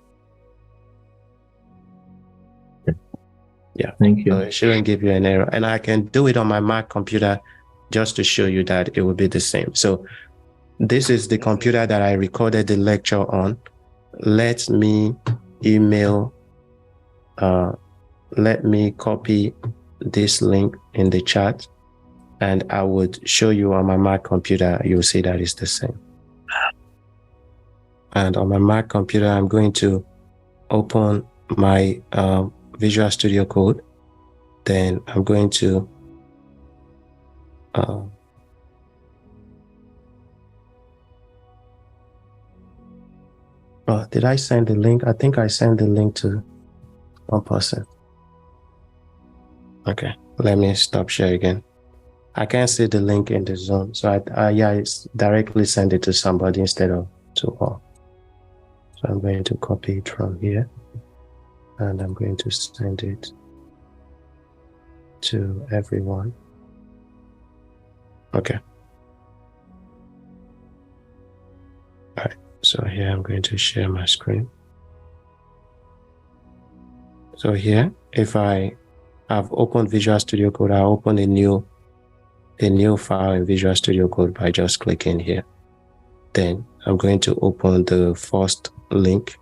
A: Yeah.
G: Thank you.
A: So it shouldn't give you an error. And I can do it on my Mac computer just to show you that it will be the same. So this is the computer that I recorded the lecture on. Let me copy this link in the chat, and I would show you on my Mac computer. You'll see that it's the same. And on my Mac computer, I'm going to open my Visual Studio Code. Then I'm going to did I send the link? I think I sent the link to one person. Okay, let me stop share again. I can't see the link in the Zoom, so I directly send it to somebody instead of to all. So I'm going to copy it from here, and I'm going to send it to everyone. Okay. All right. So here I'm going to share my screen. So here, if I have opened Visual Studio Code, I open a new file in Visual Studio Code by just clicking here. Then I'm going to open the first link.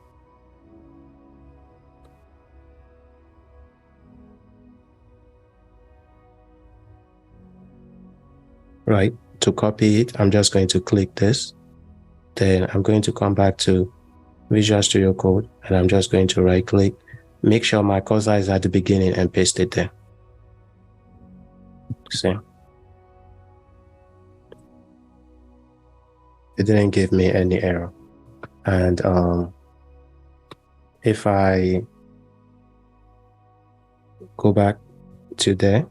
A: Right, to copy it, I'm just going to click this. Then I'm going to come back to Visual Studio Code, and I'm just going to right click, make sure my cursor is at the beginning, and paste it there. See? It didn't give me any error. And if I go back to there,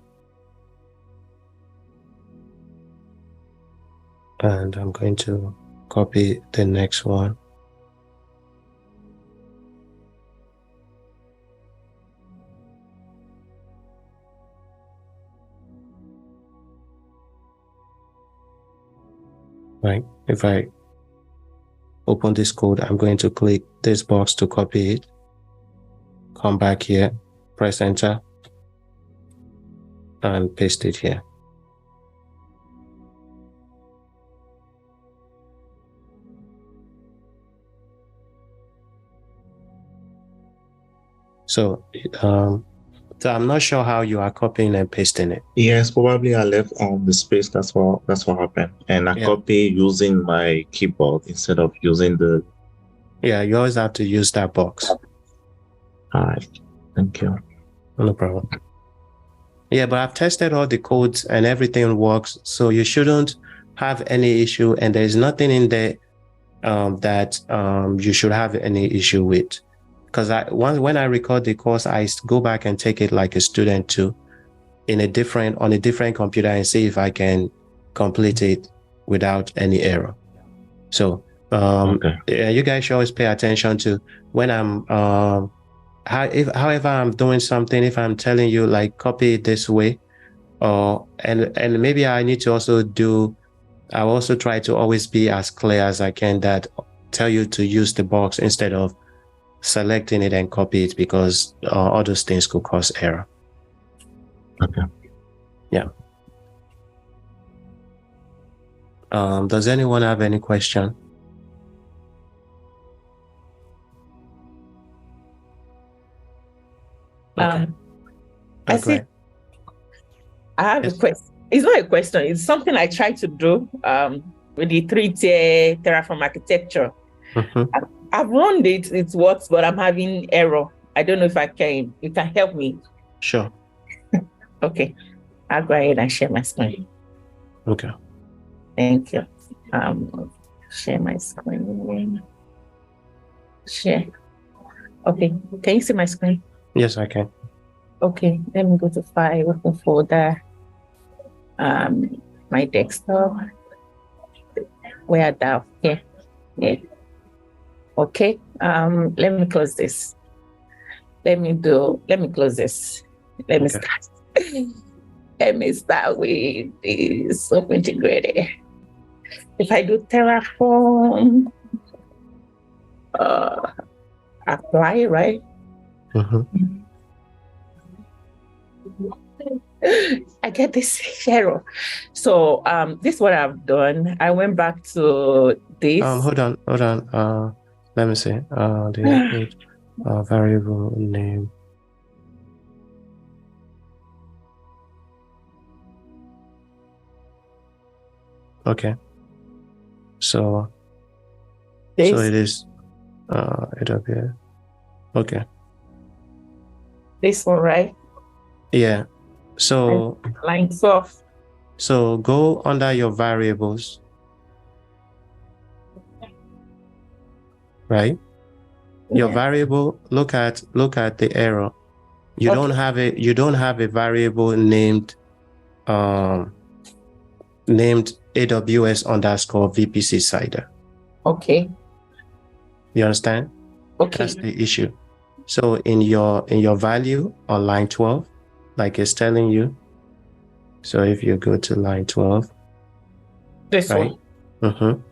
A: and I'm going to copy the next one. right? If I open this code, I'm going to click this box to copy it. Come back here, press enter, and paste it here. So I'm not sure how you are copying and pasting it.
G: Yes, probably I left on the space. That's what happened. And I copy using my keyboard instead of using the.
A: Yeah, you always have to use that box.
G: All right. Thank you.
A: No problem. Yeah, but I've tested all the codes and everything works. So you shouldn't have any issue. And there's nothing in there that you should have any issue with. Because when I record the course, I go back and take it like a student too, on a different computer and see if I can complete it without any error. So you guys should always pay attention to when I'm however I'm doing something. If I'm telling you like copy it this way, and maybe I need to also I'll also try to always be as clear as I can that tell you to use the box instead of selecting it and copy it, because all those things could cause error.
G: Okay.
A: Yeah. Does anyone have any question? Okay.
C: I see. I have a question. It's not a question. It's something I try to do with the 3-tier Terraform architecture. I've run it. It works, but I'm having error. I don't know if you can help me.
A: Sure.
C: Okay. I'll go ahead and share my screen.
A: Okay.
C: Thank you. Share my screen. Share. Okay. Can you see my screen?
A: Yes, I can.
C: Okay. Let me go to File, open folder. My desktop. Where down? Here. Yeah. Okay. Let me close this. Let me close this. Let me start. Let me start with this Open Integrated. If I do Terraform, apply, right? I get this error. So this is what I've done. I went back to this.
A: Hold on. Let me see. The variable name. Okay. So it is AWS. Okay.
C: This one, right?
A: Yeah. So
C: line 12.
A: So go under your variables. Right? Your variable, look at the error. You don't have a variable named AWS _ VPC Cider.
C: Okay.
A: You understand?
C: Okay.
A: That's the issue. So in your value on line 12, like it's telling you. So if you go to line 12,
C: this
A: right?
C: one.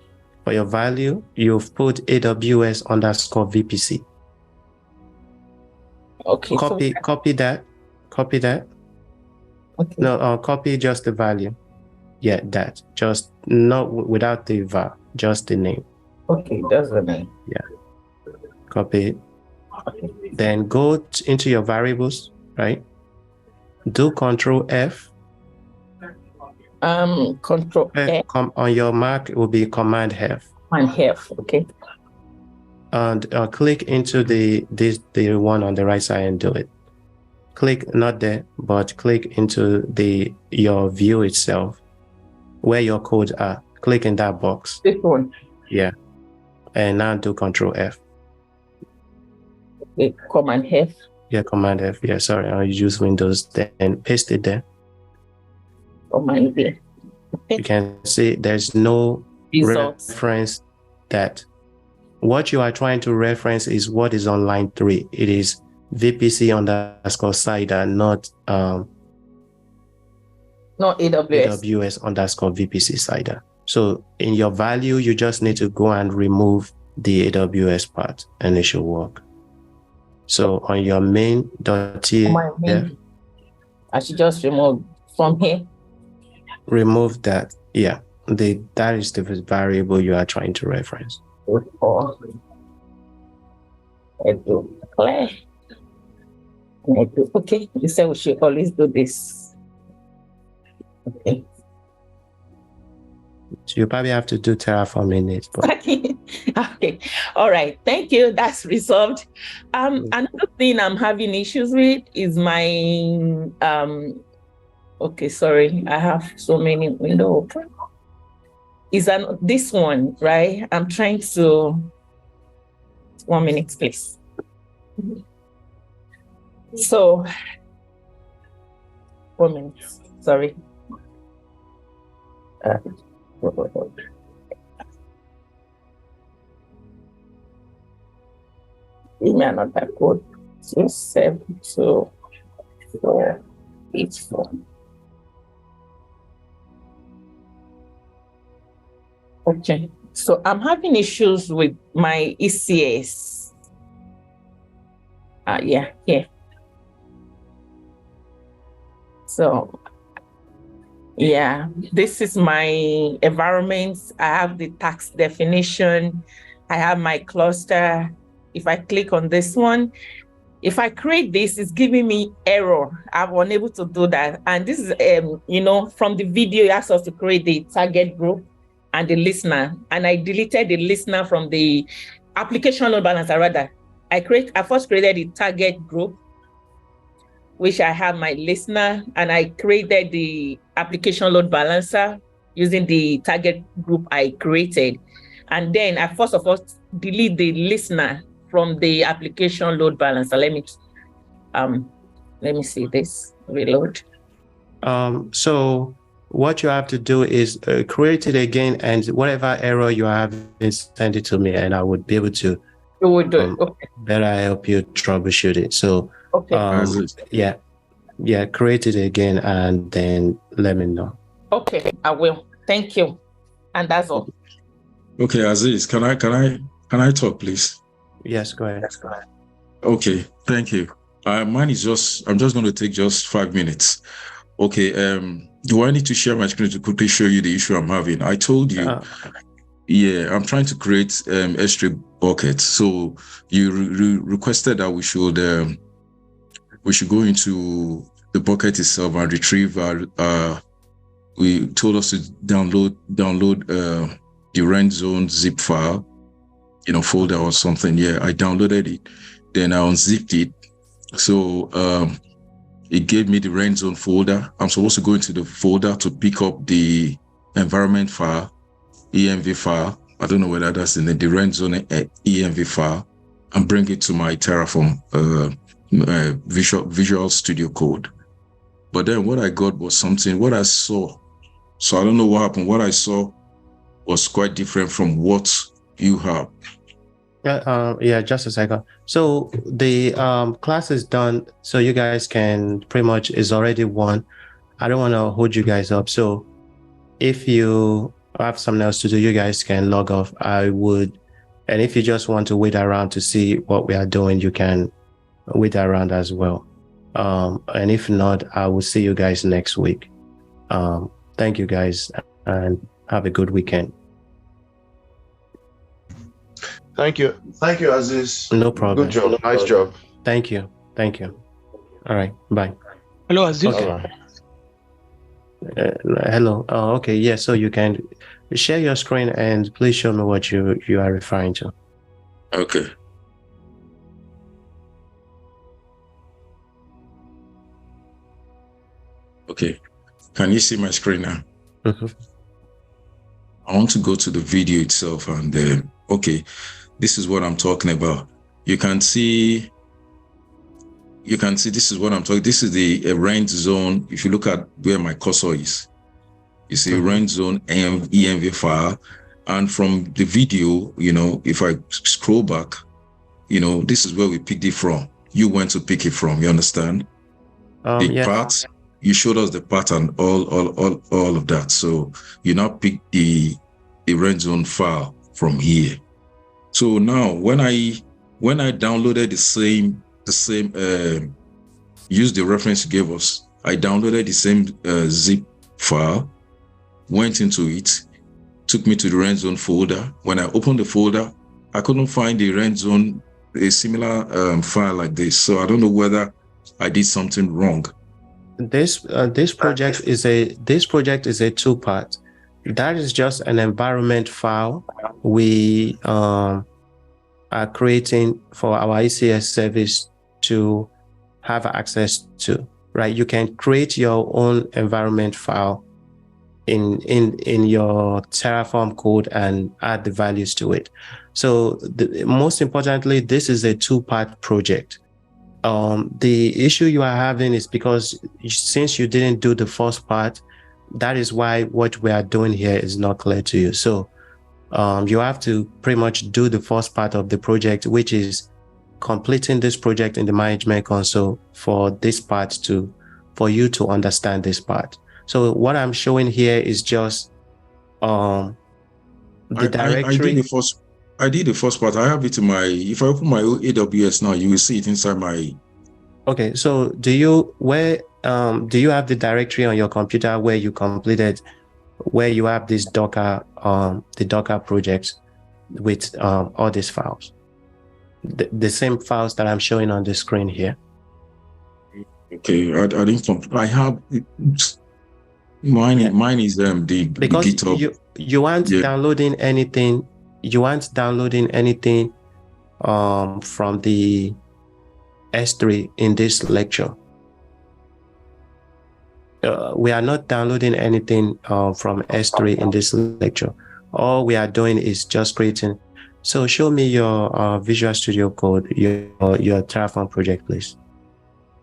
A: For your value, you've put AWS _ VPC.
C: Okay.
A: Copy that. Okay. No, copy just the value. Yeah, that. Just not without the var, just the name.
C: Okay, that's the name.
A: Yeah. Copy it. Okay. Then go into your variables, right? Do Control F.
C: Control F.
A: On your Mac, it will be Command F.
C: Command F. Okay.
A: And click into the one on the right side and do it. Click not there, but click into your view itself, where your codes are. Click in that box.
C: This one.
A: Yeah. And now do Control F.
C: Okay. Command F.
A: Yeah, Command F. Yeah, sorry, I'll use Windows. Then paste it there.
C: Command V. Okay.
A: You can see there's no reference that what you are trying to reference is what is on line 3. It is VPC _ Cider, not
C: AWS.
A: AWS _ VPC Cider. So in your value, you just need to go and remove the AWS part and it should work. So on your main.tf,
C: My main, I should just remove from here.
A: remove that. Yeah, that is the variable you are trying to reference.
C: Okay, you said we should always do this. Okay.
A: So you probably have to do Terraform in it. But...
C: Okay. All right. Thank you. That's resolved. Another thing I'm having issues with is my okay, sorry. I have so many windows open. Is this one, right? I'm trying to 1 minute, please. So 1 minute, sorry. Email not that code 27284. Okay, so I'm having issues with my ECS. Yeah. So, yeah, this is my environment. I have the task definition. I have my cluster. If I click on this one, if I create this, it's giving me error. I'm unable to do that. And this is, from the video, it asks us to create the target group and the listener. And I deleted the listener from the application load balancer, rather. I first created the target group, which I have my listener, and I created the application load balancer using the target group I created. And then I first of all delete the listener from the application load balancer. Let me see this, reload.
A: So what you have to do is create it again, and whatever error you have, send it to me, and I would be able to better help you troubleshoot it. So create it again and then let me know.
C: Okay, I will. Thank you. And that's all.
H: Okay, Aziz, can I talk, please?
A: Yes, go ahead.
H: Okay, thank you. Mine is I'm just going to take just 5 minutes. Okay, do I need to share my screen to quickly show you the issue I'm having? I told you, I'm trying to create S3 buckets. So you requested that we should go into the bucket itself and retrieve we told us to download the rent zone zip file, folder or something. Yeah, I downloaded it. Then I unzipped it. So it gave me the rent zone folder. I'm supposed to go into the folder to pick up the environment file, env file. I don't know whether that's in the rent zone env file, and bring it to my Terraform Visual Studio Code. But then what I got was what I saw. So I don't know what happened. What I saw was quite different from what you have.
A: Yeah, just a second. So the class is done, so you guys can pretty much, is already won. I don't want to hold you guys up. So if you have something else to do, you guys can log off. I would, and if you just want to wait around to see what we are doing, you can wait around as well. And if not, I will see you guys next week. Thank you guys, and have a good weekend.
E: Thank you, Aziz.
A: No problem.
E: Good job. Nice job.
A: Thank you. All right, bye.
I: Hello, Aziz.
A: Okay. Hello. Oh, okay. Yeah. So you can share your screen and please show me what you are referring to.
H: Okay. Okay. Can you see my screen now?
A: Mm-hmm.
H: I want to go to the video itself and okay, this is what I'm talking about. You can see this is what I'm talking. This is the rent zone. If you look at where my cursor is, you see rent zone env file. And from the video, if I scroll back, this is where we picked it from. You went to pick it from, you understand? The you showed us the pattern, all of that. So you now pick the rent zone file from here. So now when I downloaded the same use the reference you gave us, I downloaded the same zip file, went into it, took me to the rent zone folder. When I opened the folder, I couldn't find the rent zone, a similar file like this. So I don't know whether I did something wrong.
A: This project is a two-part. That is just an environment file we are creating for our ECS service to have access to, right? You can create your own environment file in your Terraform code and add the values to it. So most importantly, this is a two-part project. The issue you are having is because since you didn't do the first part, that is why what we are doing here is not clear to you. So you have to pretty much do the first part of the project, which is completing this project in the management console for this part for you to understand this part. So what I'm showing here is just the directory.
H: I did the first part. I have it in my, if I open my AWS now, you will see it inside my.
A: Okay, so do you have the directory on your computer where you completed, where you have this Docker, the Docker projects with all these files, the same files that I'm showing on the screen here?
H: Okay, I didn't. I have mine. Yeah. Mine is the
A: because
H: GitHub.
A: You aren't downloading anything. You aren't downloading anything from the S3 in this lecture. We are not downloading anything from S3 in this lecture. All we are doing is just creating. So show me your Visual Studio Code, your Terraform project, please.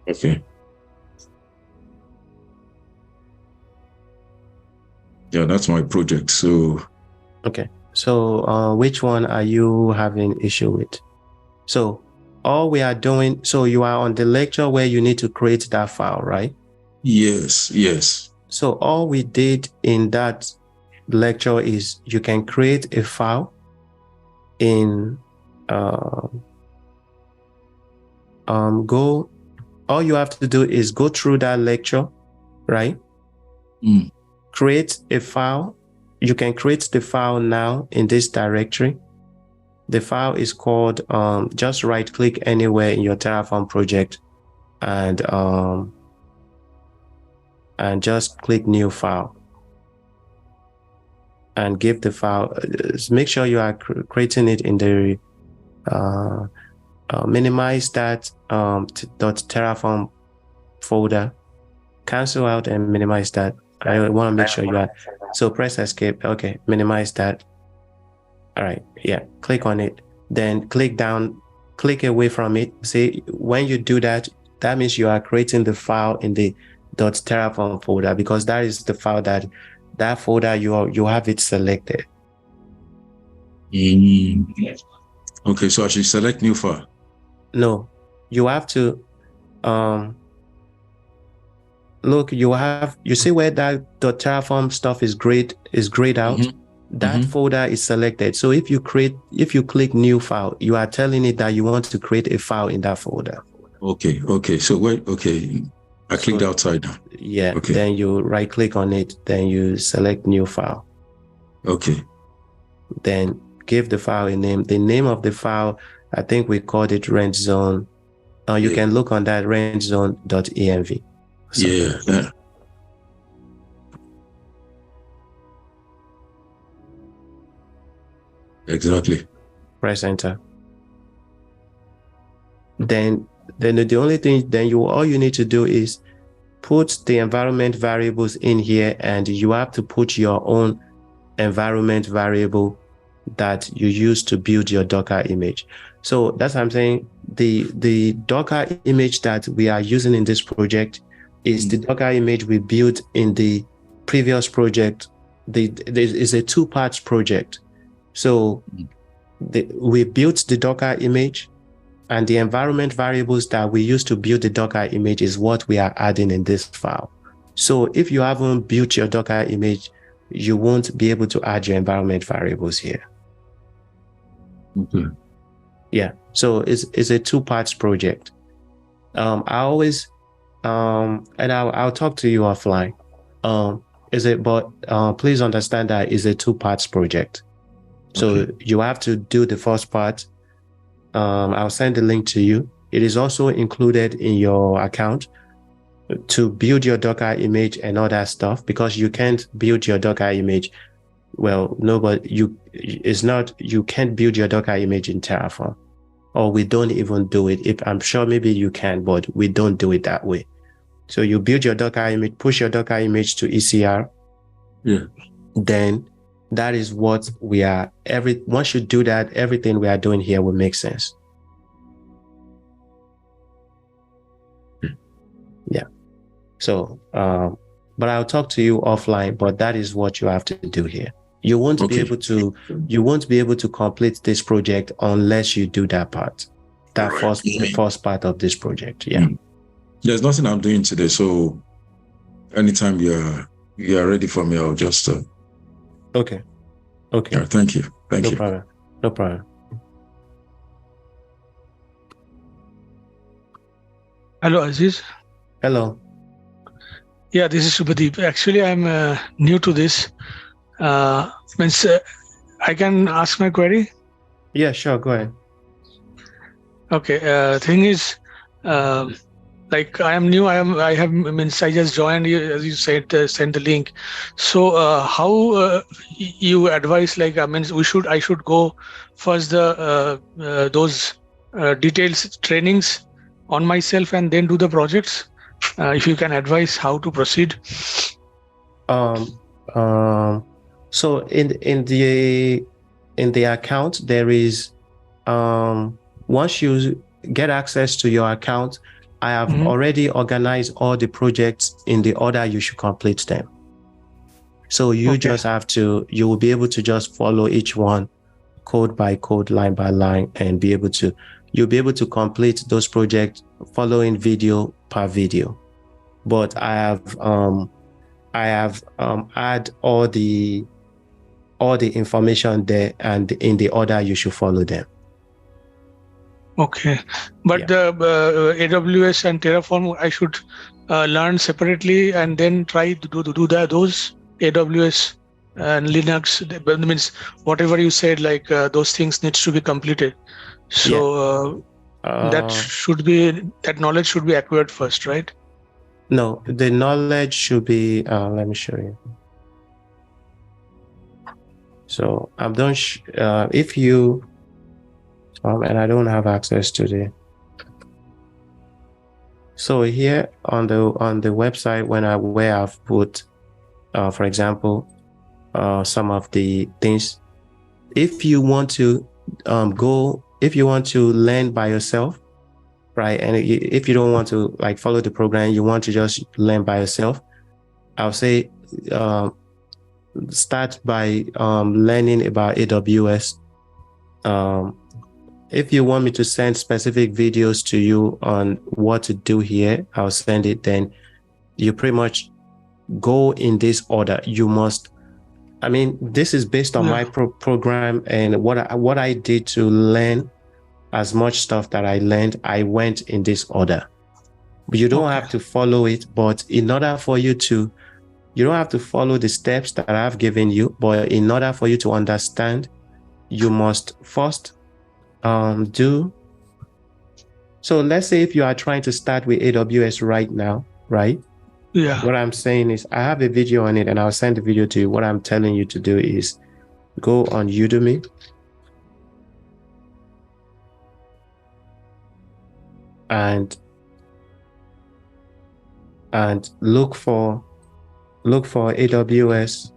H: Okay. Yeah, that's my project. So.
A: Okay. So which one are you having issue with? So all we are doing, so you are on the lecture where you need to create that file, right?
H: Yes, yes.
A: So all we did in that lecture is you can create a file in all you have to do is go through that lecture, right? Create a file. You can create the file now in this directory. The file is called, just right click anywhere in your Terraform project and just click new file and give the file, make sure you are creating it in the, minimize that .terraform folder, cancel out and minimize that. I want to make sure you are, so press escape. Okay, minimize that. All right, yeah, click on it. Then click down, click away from it. See, when you do that, that means you are creating the file in the .terraform folder, because that is the file that folder you have it selected.
H: Okay, so I should select new file.
A: No, you have to look, you see where that .terraform stuff is grayed out. That folder is selected. So if you click new file, you are telling it that you want to create a file in that folder.
H: Okay. So wait, okay. I clicked outside now.
A: Yeah.
H: Okay.
A: Then you right click on it. Then you select new file.
H: Okay.
A: Then give the file a name. The name of the file, I think we called it rent zone. You can look on that rentzone.env.
H: Yeah. Exactly.
A: Press enter. Then the only thing, all you need to do is put the environment variables in here, and you have to put your own environment variable that you use to build your Docker image. So that's what I'm saying. The Docker image that we are using in this project is the Docker image we built in the previous project. There is a two-part project. So we built the Docker image, and the environment variables that we use to build the Docker image is what we are adding in this file. So if you haven't built your Docker image, you won't be able to add your environment variables here.
H: Okay.
A: Yeah. So it's a 2 parts project. I always and I'll talk to you offline. Please understand that it's a 2 parts project. So
H: Okay.
A: you have to do the first part. I'll send the link to you. It is also included in your account to build your Docker image and all that stuff, because you can't build your Docker image. Well, you can't build your Docker image in Terraform, or we don't even do it. If I'm sure maybe you can, but we don't do it that way. So you build your Docker image, push your Docker image to ECR.
H: Yeah.
A: Then that is what once you do that, everything we are doing here will make sense. Yeah. So, but I'll talk to you offline, but that is what you have to do here. You won't be able to complete this project unless you do that part, the first part of this project. Yeah.
H: There's nothing I'm doing today, so anytime you're ready for me, I'll just.
A: Okay.
H: Yeah, thank you. Thank you.
A: No problem.
I: Hello, Aziz.
A: Hello.
I: Yeah, this is Subhadeep. Actually, I'm new to this. Means I can ask my query?
A: Yeah, sure. Go ahead.
I: Okay. Thing is, like I am new. I just joined. As you said, send the link. So how you advise? Like I should go first those details trainings on myself and then do the projects. If you can advise how to proceed.
A: So in the account there is once you get access to your account, I have already organized all the projects in the order you should complete them. So you just have to, you will be able to just follow each one code by code, line by line, and you'll be able to complete those projects following video per video. But I have add all the information there and in the order you should follow them.
I: Okay, but the AWS and Terraform I should learn separately and then try to do those AWS and Linux. That means whatever you said, like those things needs to be completed. So that knowledge should be acquired first, right?
A: No, the knowledge should be. Let me show you. So I'm done. If you and I don't have access to the. So here on the website, where I've put, for example, some of the things. If you want to if you want to learn by yourself, right? And if you don't want to like follow the program, you want to just learn by yourself, I'll say start by learning about AWS. If you want me to send specific videos to you on what to do here, I'll send it. Then you pretty much go in this order. You must, I mean, this is based on my program and what I did to learn as much stuff that I learned. I went in this order. You don't have to follow it, but in order for you to, you don't have to follow the steps that I've given you, but in order for you to understand, you must first do. So let's say if you are trying to start with AWS right now, right?
I: Yeah.
A: What I'm saying is I have a video on it and I'll send the video to you. What I'm telling you to do is go on Udemy and look for AWS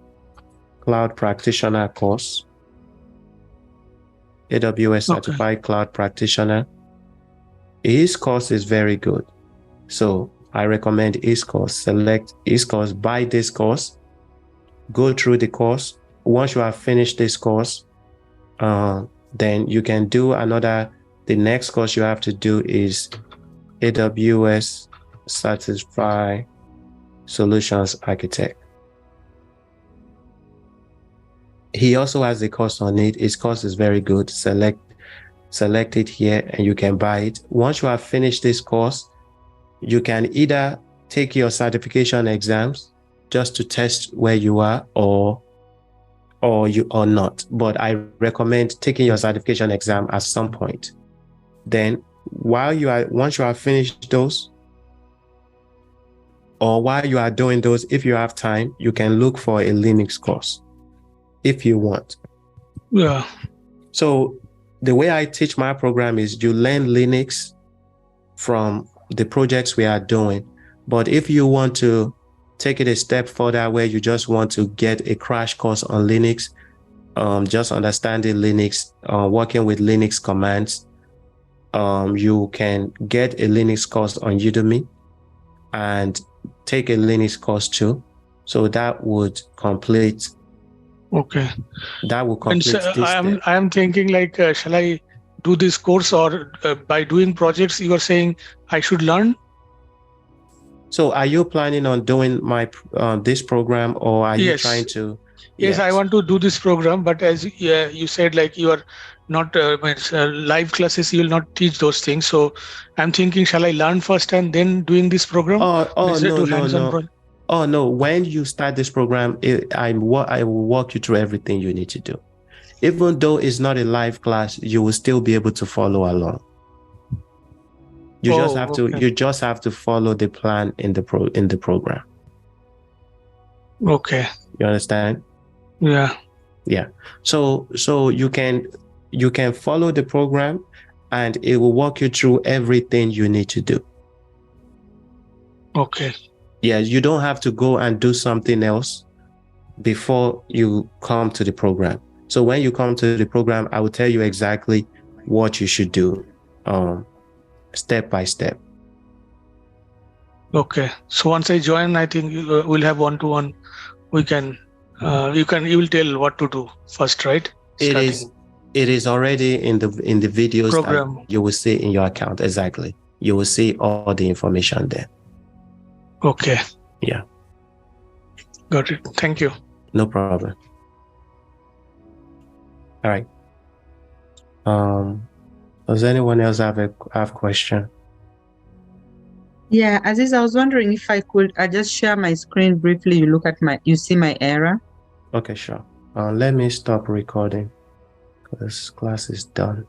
A: Cloud Practitioner course. AWS Certified Cloud Practitioner. His course is very good. So I recommend his course. Select his course, buy this course, go through the course. Once you have finished this course, then you can do the next course you have to do is AWS Certified Solutions Architect. He also has a course on it. His course is very good. Select it here and you can buy it. Once you have finished this course, you can either take your certification exams just to test where you are or not. But I recommend taking your certification exam at some point. Then once you have finished those, or while you are doing those, if you have time, you can look for a Linux course if you want.
I: Yeah.
A: So the way I teach my program is you learn Linux from the projects we are doing. But if you want to take it a step further where you just want to get a crash course on Linux, just understanding Linux, working with Linux commands, you can get a Linux course on Udemy and take a Linux course too. So that would complete.
I: Okay.
A: That will complete.
I: And I am thinking like, shall I do this course, or by doing projects you are saying I should learn?
A: So are you planning on doing this program, or are you trying to?
I: Yes, I want to do this program, but as you said, like you are not live classes, you will not teach those things. So I'm thinking, shall I learn first and then doing this program?
A: No. Oh no! When you start this program, I will walk you through everything you need to do. Even though it's not a live class, you will still be able to follow along. You just have to follow the plan in the program.
I: Okay.
A: You understand?
I: Yeah.
A: Yeah. So you can follow the program, and it will walk you through everything you need to do.
I: Okay.
A: Yeah, you don't have to go and do something else before you come to the program. So when you come to the program, I will tell you exactly what you should do, step by step.
I: Okay. So once I join, I think we'll have one-to-one. We can, you will tell what to do first, right?
A: It is already in the videos
I: program
A: that you will see in your account. Exactly. You will see all the information there.
I: Okay.
A: Yeah.
I: Got it. Thank you.
A: No problem. All right. Does anyone else have a question?
F: Yeah, Aziz, I was wondering if I could just share my screen briefly. You see my error?
A: Okay, sure. Let me stop recording. This class is done.